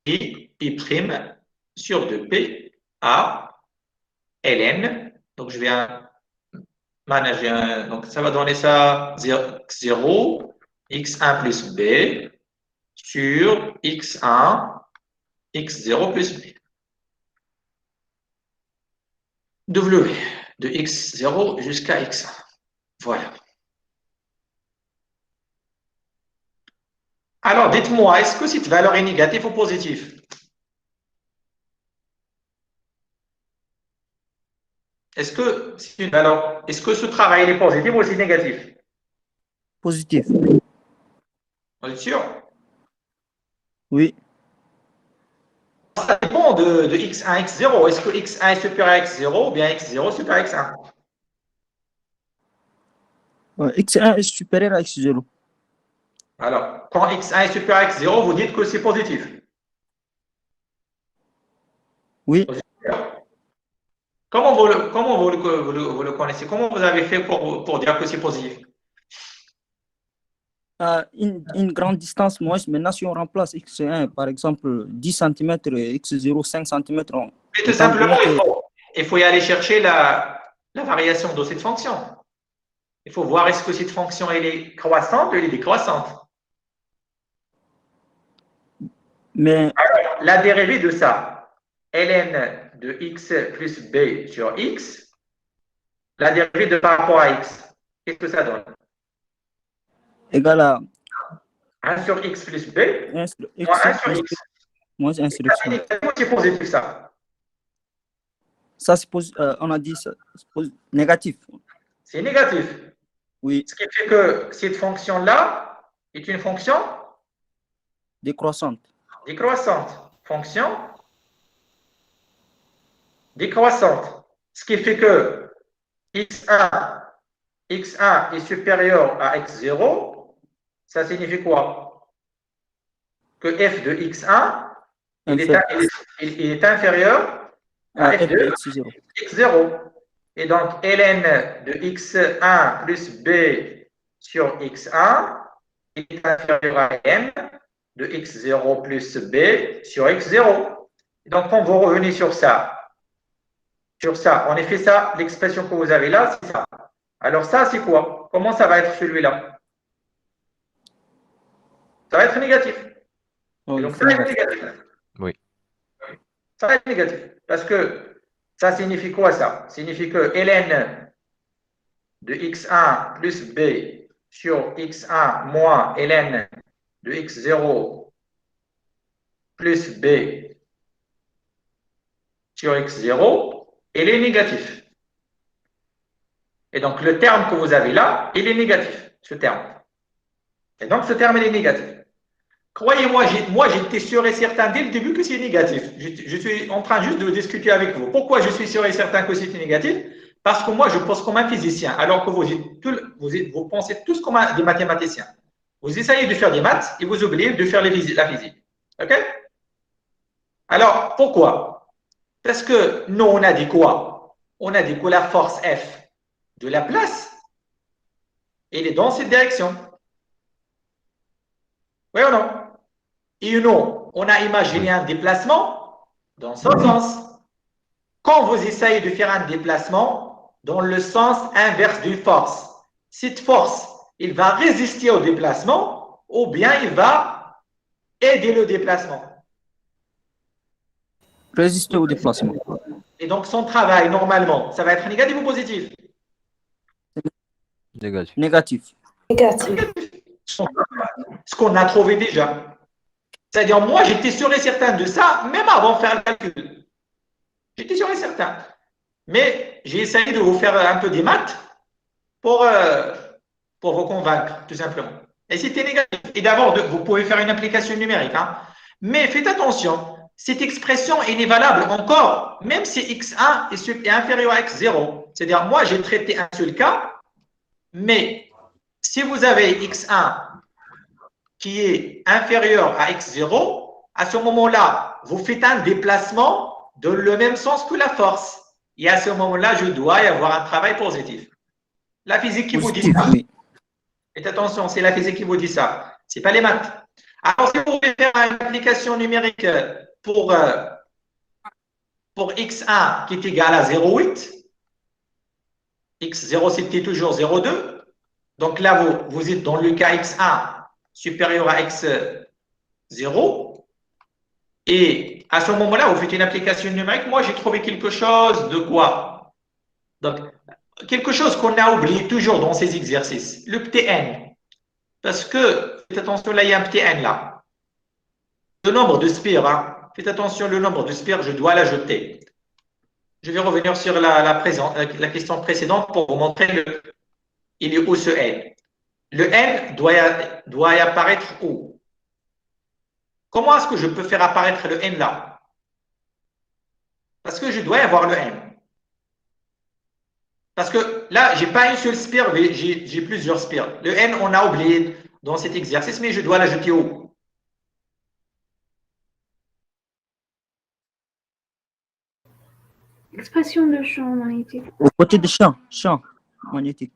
i prime sur 2p à ln. Donc, je vais manager. Donc, ça va donner ça 0, x1 plus b sur x1, x0 plus b. W de x0 jusqu'à x1. Voilà. Alors, dites-moi, est-ce que cette valeur est négative ou positive? Est-ce que c'est une valeur, est-ce que ce travail est positif ou c'est négatif? Positif. Vous êtes sûr? Oui. Ça dépend de x1, x0. Est-ce que x1 est supérieur à x0 ou bien x0 est supérieur à x1? x1 est supérieur à x0. Alors, quand x1 est supérieur à x0, vous dites que c'est positif. Oui. Comment vous le connaissez? Comment vous avez fait pour dire que c'est positif? Une grande distance, moi, maintenant, si on remplace x1, par exemple, 10 cm et x0, 5 cm, Mais tout simplement, il faut y aller chercher la variation de cette fonction. Il faut voir est-ce que cette fonction elle est croissante ou elle est décroissante. Mais alors, la dérivée de ça, ln de x plus b sur x, la dérivée de par rapport à x, qu'est-ce que ça donne? Égal à 1 sur x plus b, 1 sur x, moins 1 sur x. Moins 1 sur x. C'est positif ça. Ça, c'est on a dit ça, négatif. C'est négatif. Oui. Ce qui fait que cette fonction-là est une fonction décroissante. Décroissante. Fonction décroissante. Ce qui fait que x1 est supérieur à x0, ça signifie quoi? Que f de x1 il est inférieur à f de x0. Et donc, ln de x1 plus b sur x1 est inférieur à m de x0 plus b sur x0. Et donc, quand vous revenez sur ça, en effet, ça, l'expression que vous avez là, c'est ça. Alors ça, c'est quoi? Comment ça va être celui-là? Ça va être négatif. Oui, donc, ça va être négatif. Oui. Ça va être négatif. Parce que ça signifie quoi, ça? Ça signifie que ln de x1 plus b sur x1 moins ln de x0 plus b sur x0, il est négatif. Et donc, le terme que vous avez là, il est négatif, ce terme. Et donc, ce terme, il est négatif. Croyez-moi, moi j'étais sûr et certain dès le début que c'est négatif. Je suis en train juste de discuter avec vous. Pourquoi je suis sûr et certain que c'est négatif? Parce que moi je pense comme un physicien, alors que vous pensez tous comme des mathématiciens. Vous essayez de faire des maths et vous oubliez de faire la physique. OK? Alors, pourquoi? Parce que nous, on a dit quoi? On a dit que la force F de la place, elle est dans cette direction. Oui ou non? Et non, on a imaginé un déplacement dans ce sens. Quand vous essayez de faire un déplacement dans le sens inverse d'une force, cette force, il va résister au déplacement ou bien il va aider le déplacement. Résister au déplacement. Et donc, son travail, normalement, ça va être négatif ou positif? Négatif. Négatif. Ce qu'on a trouvé déjà. C'est-à-dire, moi, j'étais sûr et certain de ça, même avant de faire le calcul. J'étais sûr et certain. Mais j'ai essayé de vous faire un peu des maths pour vous convaincre, tout simplement. Et c'était négatif. Et d'abord, vous pouvez faire une application numérique. Hein. Mais faites attention, cette expression est valable encore, même si x1 est inférieur à x0. C'est-à-dire, moi, j'ai traité un seul cas, mais si vous avez x1 qui est inférieur à x0, à ce moment-là, vous faites un déplacement dans le même sens que la force. Et à ce moment-là, je dois y avoir un travail positif. La physique qui vous dit ça. Oui. Faites attention, c'est la physique qui vous dit ça. Ce n'est pas les maths. Alors, si vous voulez faire une application numérique pour x1 qui est égal à 0,8, x0 c'était toujours 0,2. Donc là, vous êtes dans le cas x1 supérieur à x0. Et à ce moment-là, vous faites une application numérique. Moi, j'ai trouvé quelque chose de quoi? Donc, quelque chose qu'on a oublié toujours dans ces exercices, le petit n. Parce que, faites attention, là, il y a un petit n là. Le nombre de spires, hein. Faites attention, le nombre de spires, je dois l'ajouter. Je vais revenir sur la question précédente pour vous montrer il est où ce n. Le n doit y apparaître où? Comment est-ce que je peux faire apparaître le n là? Parce que je dois y avoir le n. Parce que là, je n'ai pas une seule spire, mais j'ai plusieurs spires. Le n, on a oublié dans cet exercice, mais je dois l'ajouter où? Expression de champ magnétique. Au côté du champ magnétique.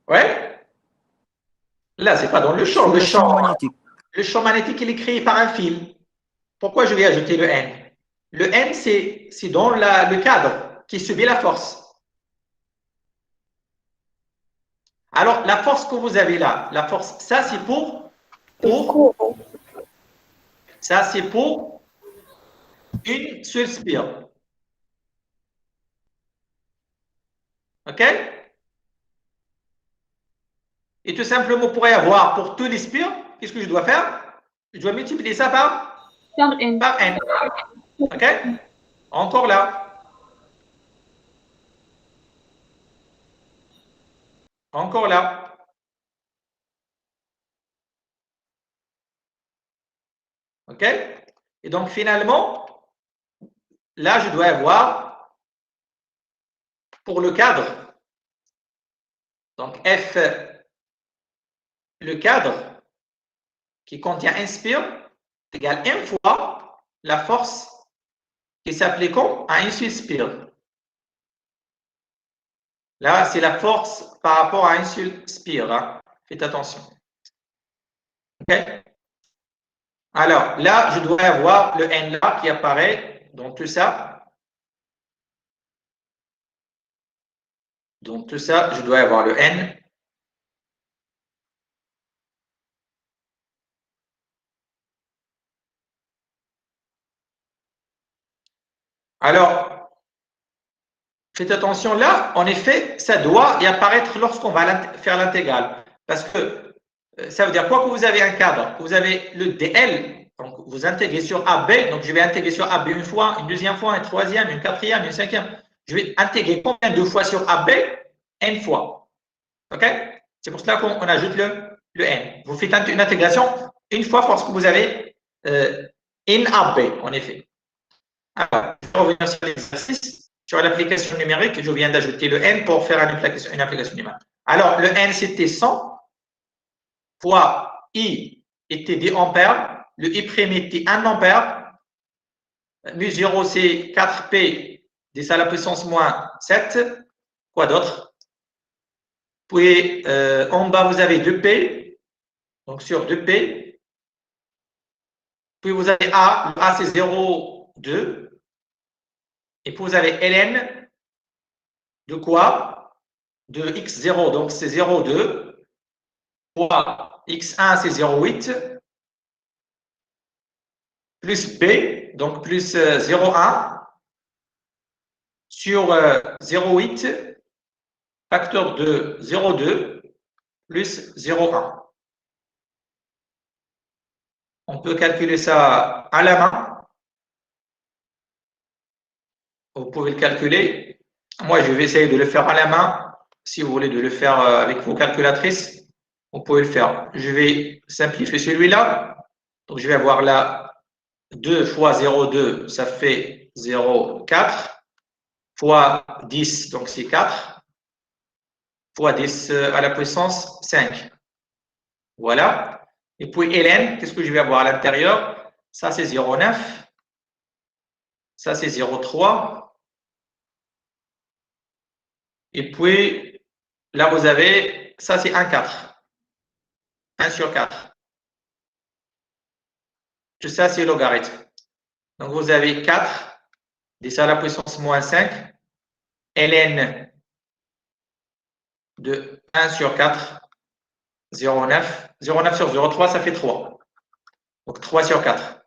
Ouais. Là, ce n'est pas dans le champ. Le champ magnétique. Le champ magnétique, il est créé par un fil. Pourquoi je vais ajouter le n? Le n, c'est dans le cadre qui subit la force. Alors, la force que vous avez là, la force, ça c'est pour ça c'est pour une seule spire. OK? Et tout simplement, pour y avoir pour tous les spires, qu'est-ce que je dois faire? Je dois multiplier ça par n. OK? Encore là. Encore là. OK? Et donc, finalement, là, je dois avoir pour le cadre. Donc, F, le cadre qui contient un spire égale 1 fois la force qui s'appelait comme à une seule spire. Là, c'est la force par rapport à une seule spire. Hein. Faites attention. OK? Alors, là, je dois avoir le n là qui apparaît dans tout ça. Donc, tout ça, je dois avoir le n. Alors, faites attention là, en effet, ça doit y apparaître lorsqu'on va faire l'intégrale. Parce que ça veut dire quoi que vous avez un cadre? Vous avez le dl, donc vous intégrez sur AB, donc je vais intégrer sur AB une fois, une deuxième fois, une troisième, une quatrième, une cinquième. Je vais intégrer combien de fois sur AB? N fois. OK? C'est pour cela qu'on ajoute le n. Vous faites une intégration une fois lorsque vous avez n à b, en effet. Alors, je vais revenir sur l'exercice. Sur l'application numérique, je viens d'ajouter le n pour faire une application numérique. Alors, le n, c'était 100 fois I était 10 ampères, le I' était 1 ampère, mu0, c'est 4P, 10 à la puissance moins 7. Quoi d'autre? Puis, en bas, vous avez 2P, donc sur 2P. Puis, vous avez A, le A, c'est 0,2. Et puis, vous avez ln de quoi? De x0, donc c'est 0,2. Fois x1, c'est 0,8. Plus b, donc plus 0,1. Sur 0,8, facteur de 0,2 plus 0,1. On peut calculer ça à la main. Vous pouvez le calculer. Moi, je vais essayer de le faire à la main. Si vous voulez de le faire avec vos calculatrices, vous pouvez le faire. Je vais simplifier celui-là. Donc, je vais avoir là 2 fois 0,2, ça fait 0,4. Fois 10, donc c'est 4. Fois 10 à la puissance 5. Voilà. Et puis ln, qu'est-ce que je vais avoir à l'intérieur? Ça, c'est 0,9. Ça, c'est 0,3. Et puis, là, vous avez, ça, c'est 1,4. 1 sur 4. Tout ça, c'est logarithme. Donc, vous avez 4, 10 à la puissance moins 5, ln de 1 sur 4, 0,9. 0,9 sur 0,3, ça fait 3. Donc, 3 sur 4.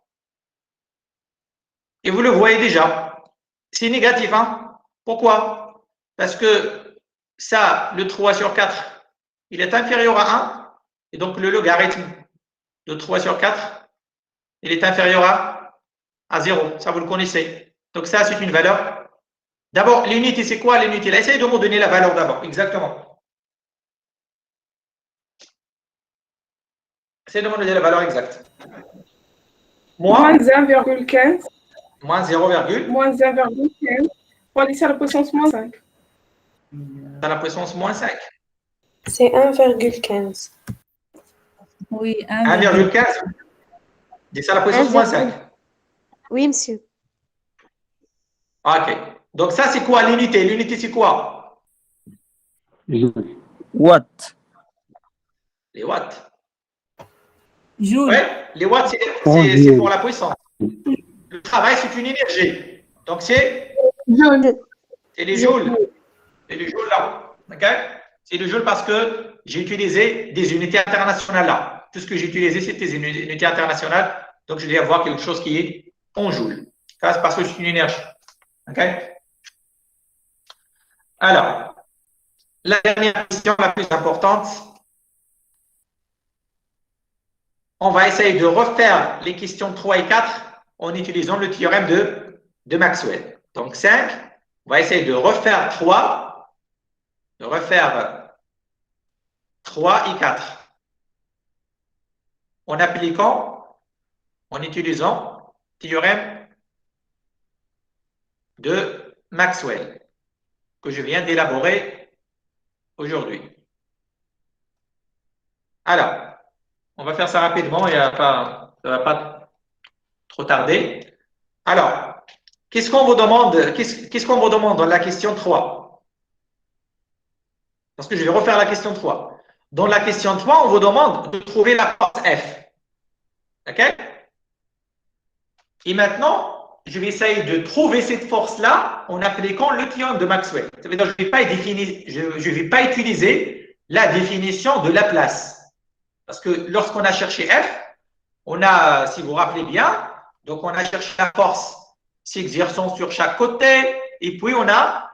Et vous le voyez déjà, c'est négatif. Hein? Pourquoi? Parce que ça, le 3 sur 4, il est inférieur à 1. Et donc, le logarithme de 3 sur 4, il est inférieur à 0. Ça, vous le connaissez. Donc, ça, c'est une valeur. D'abord, l'unité, c'est quoi l'unité? Essayez de me donner la valeur d'abord. Exactement. Essayez de me donner la valeur exacte. Moins 1,15. Moins 0, Moins 1,15. Fois 10 à la puissance moins 5. à la puissance moins 5. C'est 1,15. Oui, 1,15. 10 à la puissance moins 5. Oui, monsieur. OK. Donc, ça, c'est quoi l'unité? L'unité, c'est quoi? Watt. Les watts. Joule. Oui, les watts, c'est pour la puissance. Le travail, c'est une énergie. Donc, c'est les joules. C'est les joules là. OK? C'est les joules parce que j'ai utilisé des unités internationales là. Tout ce que j'ai utilisé, c'était des unités internationales. Donc, je vais avoir quelque chose qui est en joules. Ça, c'est parce que c'est une énergie. OK? Alors, la dernière question la plus importante. On va essayer de refaire les questions 3 et 4 en utilisant le théorème de Maxwell. Donc, 5, on va essayer de refaire 3, et 4 en appliquant, en utilisant le théorème de Maxwell que je viens d'élaborer aujourd'hui. Alors, on va faire ça rapidement, ça ne va pas trop tarder. Alors, qu'est-ce qu'on vous demande? Qu'est-ce qu'on vous demande dans la question 3? Parce que je vais refaire la question 3. Dans la question 3, on vous demande de trouver la force F. OK? Et maintenant, je vais essayer de trouver cette force-là en appliquant le théorème de Maxwell. Ça veut dire que je ne vais pas utiliser la définition de Laplace. Parce que lorsqu'on a cherché F, on a, si vous vous rappelez bien, donc on a cherché la force s'exerçant sur chaque côté, et puis on a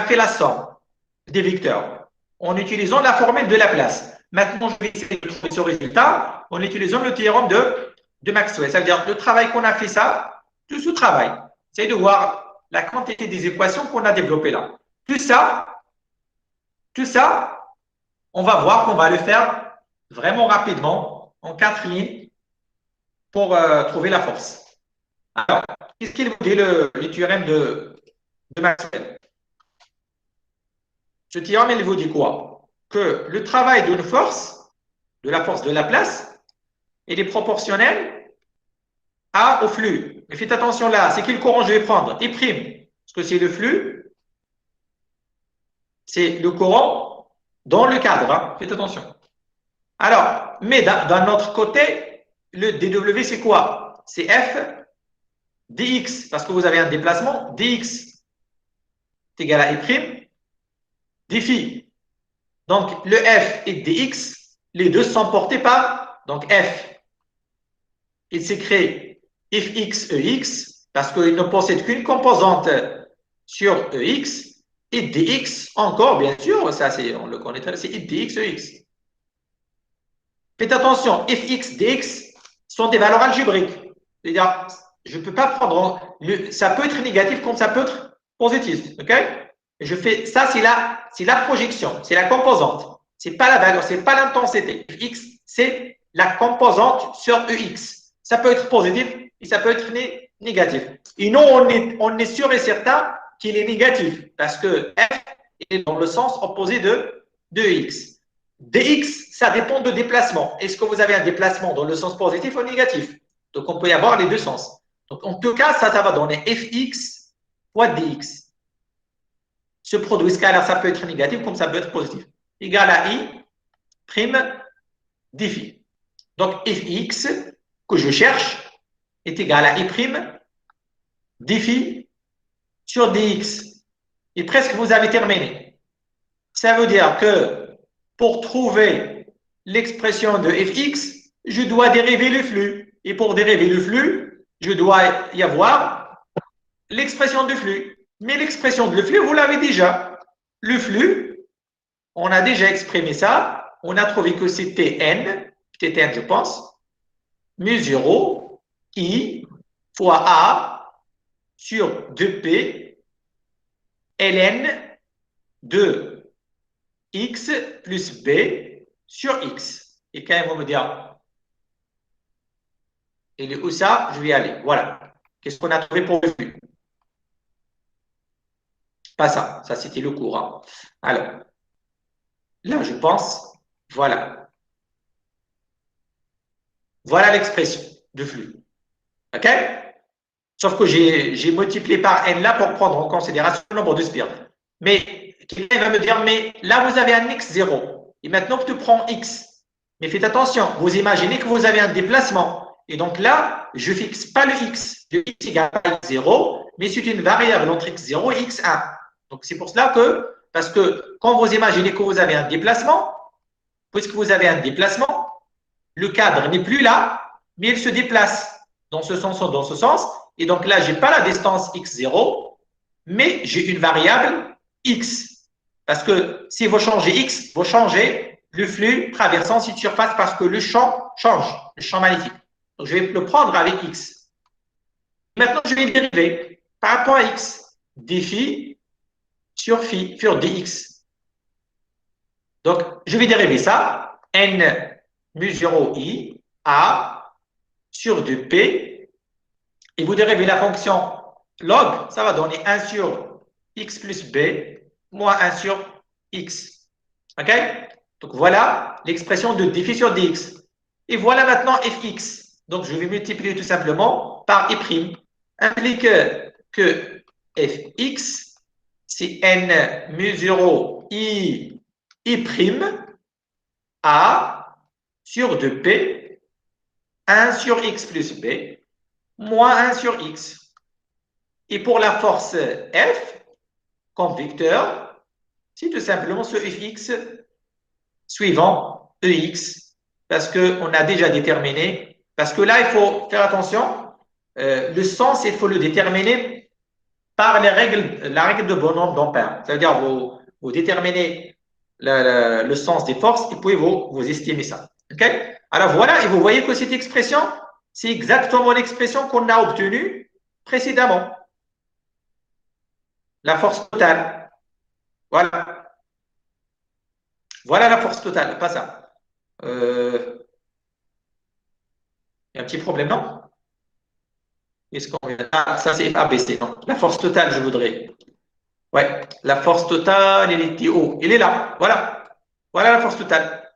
fait la somme des vecteurs en utilisant la formule de Laplace. Maintenant, je vais essayer de trouver ce résultat en utilisant le théorème de Maxwell. Ça veut dire le travail qu'on a fait tout ce travail, c'est de voir la quantité des équations qu'on a développées là. Tout ça, on va voir qu'on va le faire vraiment rapidement, en 4 lignes, pour trouver la force. Alors, qu'est-ce qu'il vous dit le théorème de Maxwell? Ce théorème, il vous dit quoi? Que le travail d'une force, de la force de Laplace, il est proportionnel au flux. Mais faites attention là, c'est quel courant je vais prendre? I', parce que c'est le flux, c'est le courant dans le cadre. Hein. Faites attention. Alors, mais d'un autre côté, le dW, c'est quoi? C'est F dx, parce que vous avez un déplacement, dx est égal à I', dφ. Donc, le F et dx, les deux sont portés par, donc F, il s'écrit fx ex, parce qu'il ne possède qu'une composante sur ex, et dx encore, bien sûr, ça on le connaît très bien, c'est dx ex. Faites attention, fx, dx sont des valeurs algébriques. C'est-à-dire, je ne peux pas prendre, ça peut être négatif comme ça peut être positif. Ok? Et je fais, ça c'est la projection, c'est la composante. Ce n'est pas la valeur, ce n'est pas l'intensité. Fx, c'est la composante sur ex. Ça peut être positif et ça peut être négatif. Et nous, on est sûr et certain qu'il est négatif parce que f est dans le sens opposé de x. Dx, ça dépend de déplacement. Est-ce que vous avez un déplacement dans le sens positif ou négatif? Donc, on peut y avoir les deux sens. Donc, en tout cas, ça va donner fx fois dx. Ce produit scalaire, ça peut être négatif comme ça peut être positif. Égal à i prime dφ. Donc, fx que je cherche est égal à i prime dφ sur dx. Et presque vous avez terminé. Ça veut dire que pour trouver l'expression de fx, je dois dériver le flux. Et pour dériver le flux, je dois y avoir l'expression de flux. Mais l'expression de le flux, vous l'avez déjà. Le flux, on a déjà exprimé ça. On a trouvé que c'était n, je pense, mu 0, i fois a sur 2p ln de x plus b sur x. Et quand ils vont me dire, il est où ça? Je vais y aller. Voilà. Qu'est-ce qu'on a trouvé pour le flux? Pas ça. Ça, c'était le cours. Hein. Alors, là, je pense, voilà. Voilà l'expression de flux. OK? Sauf que j'ai multiplié par n là pour prendre en considération le nombre de spirales. Mais quelqu'un va me dire, mais là, vous avez un x0. Et maintenant, tu prends x. Mais faites attention, vous imaginez que vous avez un déplacement. Et donc là, je ne fixe pas le x. Le x égale à x0, mais c'est une variable entre x0 et x1. Donc, c'est pour cela que, parce que quand vous imaginez que vous avez un déplacement, puisque vous avez un déplacement, le cadre n'est plus là, mais il se déplace dans ce sens ou dans ce sens. Et donc là, je n'ai pas la distance x0, mais j'ai une variable x. Parce que si vous changez x, vous changez le flux traversant cette surface parce que le champ change, le champ magnétique. Donc, je vais le prendre avec x. Maintenant, je vais dériver par rapport à x, dφ sur dx. Donc, je vais dériver ça, n mu 0 i a sur 2p, et vous dérivez la fonction log, ça va donner 1 sur x plus b moins 1 sur x. OK? Donc, voilà l'expression de dφ sur dx. Et voilà maintenant fx. Donc, je vais multiplier tout simplement par i', implique que fx, c'est n mu 0 i a sur 2p, 1 sur x plus b, moins 1 sur x. Et pour la force F, comme vecteur, c'est tout simplement ce fx suivant ex, parce qu'on a déjà déterminé, parce que là, il faut faire attention, le sens, il faut le déterminer par la règle de Bournon d'Ampère. C'est-à-dire, vous déterminez le sens des forces et puis vous estimez ça. Okay? Alors voilà, et vous voyez que cette expression, c'est exactement l'expression qu'on a obtenue précédemment. La force totale. Voilà. Voilà la force totale, pas ça. Il y a un petit problème, non? Est-ce qu'on ah, ça c'est ABC, non. La force totale, je voudrais. Ouais, la force totale, elle était haut. Elle est là. Voilà. Voilà la force totale.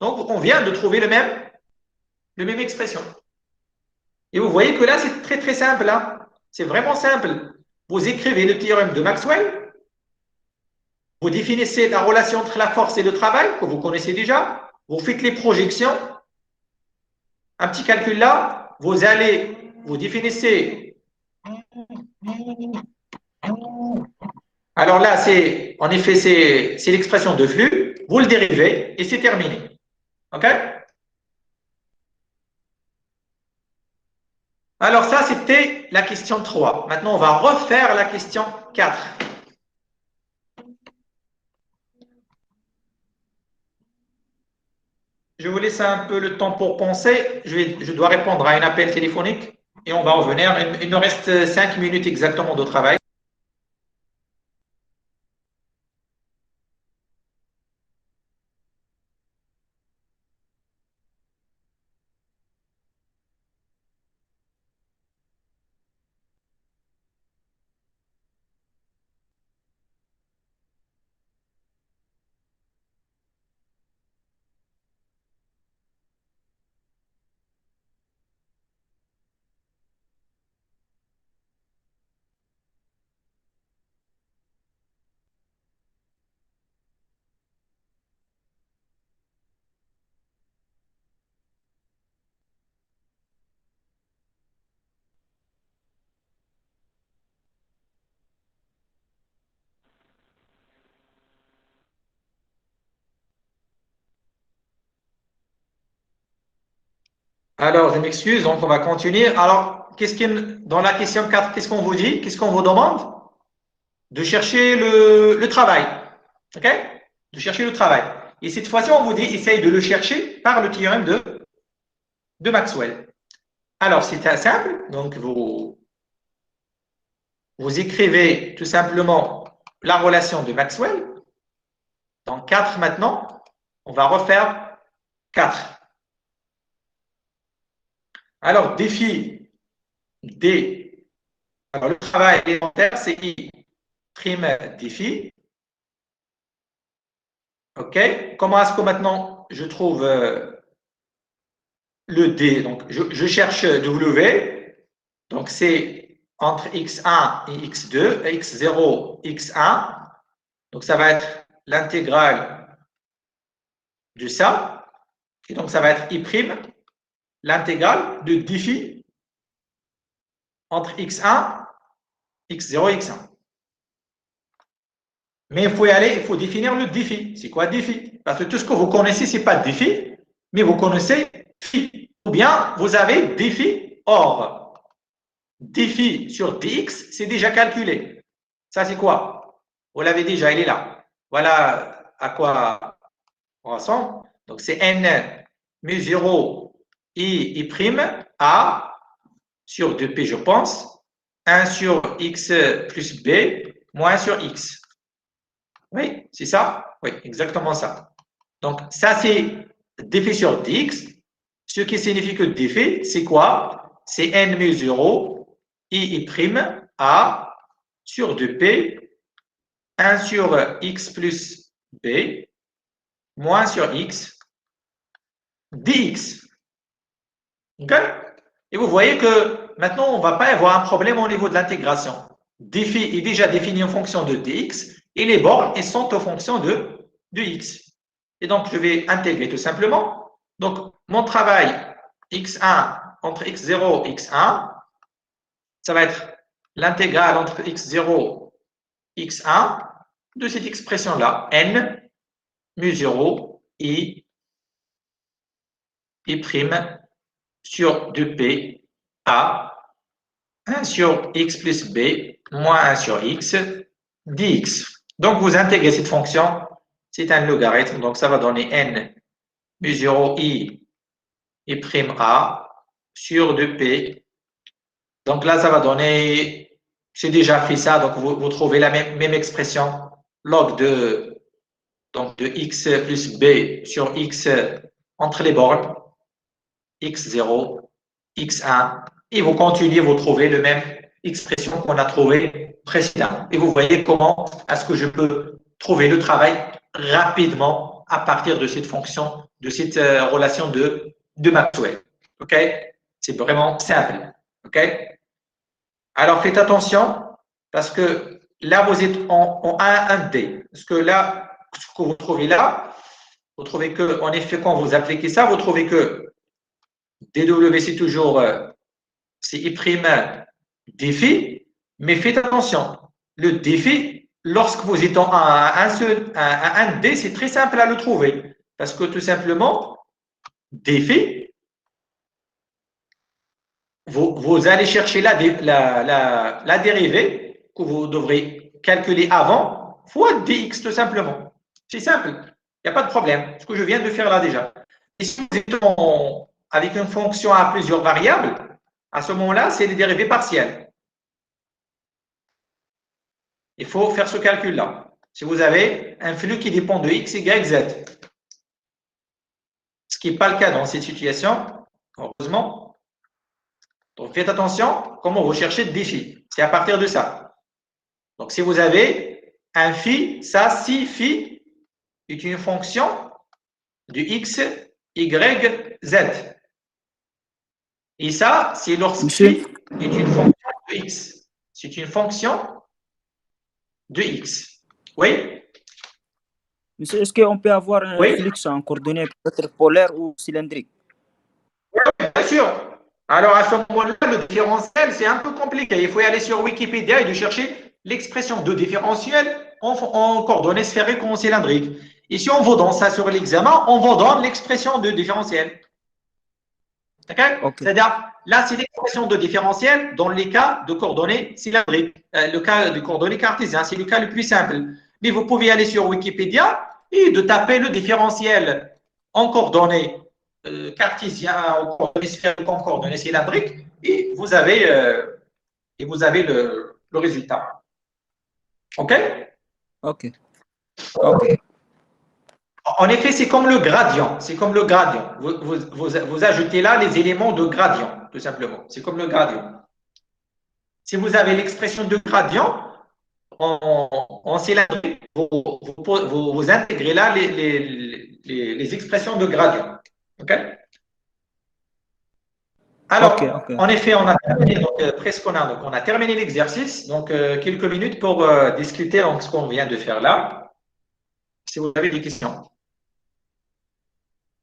Donc, on vient de trouver le même expression. Et vous voyez que là, c'est très, très simple. Hein? C'est vraiment simple. Vous écrivez le théorème de Maxwell. Vous définissez la relation entre la force et le travail, que vous connaissez déjà. Vous faites les projections. Un petit calcul là. Vous définissez. Alors là, en effet, c'est l'expression de flux. Vous le dérivez et c'est terminé. OK? Alors ça, c'était la question 3. Maintenant, on va refaire la question 4. Je vous laisse un peu le temps pour penser. Je dois répondre à un appel téléphonique et on va revenir. Il nous reste 5 minutes exactement de travail. Alors, je m'excuse, donc on va continuer. Alors, dans la question 4, qu'est-ce qu'on vous dit? Qu'est-ce qu'on vous demande? De chercher le travail. OK? De chercher le travail. Et cette fois-ci, on vous dit, essaye de le chercher par le théorème de Maxwell. Alors, c'est simple. Donc, vous écrivez tout simplement la relation de Maxwell. Dans 4 maintenant, on va refaire 4. Alors, défi D. Alors, le travail élémentaire, c'est I prime défi. OK. Comment est-ce que maintenant je trouve le D? Donc, je cherche W. Donc, c'est entre X1 et X2, X0, X1. Donc, ça va être l'intégrale de ça. Et donc, ça va être I prime, l'intégrale de défi entre X1, X0 et X1. Mais il faut y aller, il faut définir le défi. C'est quoi défi? Parce que tout ce que vous connaissez, ce n'est pas défi, mais vous connaissez phi. Ou bien vous avez défi or. Défi sur dx, c'est déjà calculé. Ça, c'est quoi? Vous l'avez déjà, il est là. Voilà à quoi on ressemble. Donc, c'est n mu 0 i prime a sur 2p, je pense. 1 sur x plus b moins sur x. Oui, c'est ça? Oui, exactement ça. Donc, ça, c'est défi sur dx. Ce qui signifie que défi, c'est quoi? C'est n mu 0, i prime, a sur 2p, 1 sur x plus b, moins sur x, dx. OK? Et vous voyez que maintenant, on ne va pas avoir un problème au niveau de l'intégration. Défi est déjà défini en fonction de dx. Et les bornes, elles sont en fonction de x. Et donc, je vais intégrer tout simplement. Donc, mon travail x1 entre x0 et x1, ça va être l'intégrale entre x0 et x1 de cette expression-là. N mu 0 i prime sur 2p a 1 sur x plus b moins 1 sur x dx. Donc, vous intégrez cette fonction, c'est un logarithme, donc ça va donner n mu 0 i prime a sur 2p. Donc là, ça va donner, j'ai déjà fait ça, donc vous trouvez la même expression, log de x plus b sur x entre les bornes, x0, x1, et vous continuez, vous trouvez le même expression qu'on a trouvée précédemment. Et vous voyez comment est-ce que je peux trouver le travail rapidement à partir de cette fonction, de cette relation de Maxwell. OK? C'est vraiment simple. OK? Alors, faites attention parce que là, vous êtes en 1D. Parce que là, ce que vous trouvez là, vous trouvez que, en effet, quand vous appliquez ça, vous trouvez que DW, c'est toujours c'est I' défi, mais faites attention. Le défi, lorsque vous êtes en 1D, c'est très simple à le trouver. Parce que tout simplement, défi, vous allez chercher la dérivée que vous devrez calculer avant fois dx tout simplement. C'est simple, il n'y a pas de problème. Ce que je viens de faire là déjà. Et si vous êtes avec une fonction à plusieurs variables, à ce moment-là, c'est des dérivées partielles. Il faut faire ce calcul-là. Si vous avez un flux qui dépend de x, y, z, ce qui n'est pas le cas dans cette situation, heureusement. Donc, faites attention comment vous cherchez le défi. C'est à partir de ça. Donc, si vous avez un phi, ça, si phi est une fonction de x, y, z. Et ça, c'est lorsque phi est une fonction de x. C'est une fonction de x. Oui? Monsieur, est-ce qu'on peut avoir un flux en coordonnées peut-être polaire ou cylindrique? Oui, bien sûr. Alors, à ce moment-là, le différentiel, c'est un peu compliqué. Il faut y aller sur Wikipédia et de chercher l'expression de différentiel en coordonnées sphériques ou en cylindriques. Et si on vous donne ça sur l'examen, on vous donne l'expression de différentiel. D'accord? Okay. C'est-à-dire, là, c'est l'expression de différentiel dans les cas de coordonnées cylindriques. Le cas de coordonnées cartésiennes, c'est le cas le plus simple. Mais vous pouvez aller sur Wikipédia et de taper le différentiel en coordonnées cartésiennes, en coordonnées sphériques, en coordonnées cylindriques, et vous avez le résultat. OK? OK. OK. En effet, c'est comme le gradient. C'est comme le gradient. Vous ajoutez là les éléments de gradient, tout simplement. C'est comme le gradient. Si vous avez l'expression de gradient en cylindrique, vous intégrez là les expressions de gradient. OK? Alors, en effet, on a terminé, on a terminé l'exercice. Donc, quelques minutes pour discuter de ce qu'on vient de faire là. Si vous avez des questions.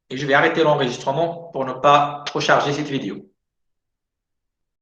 Et je vais arrêter l'enregistrement pour ne pas trop charger cette vidéo.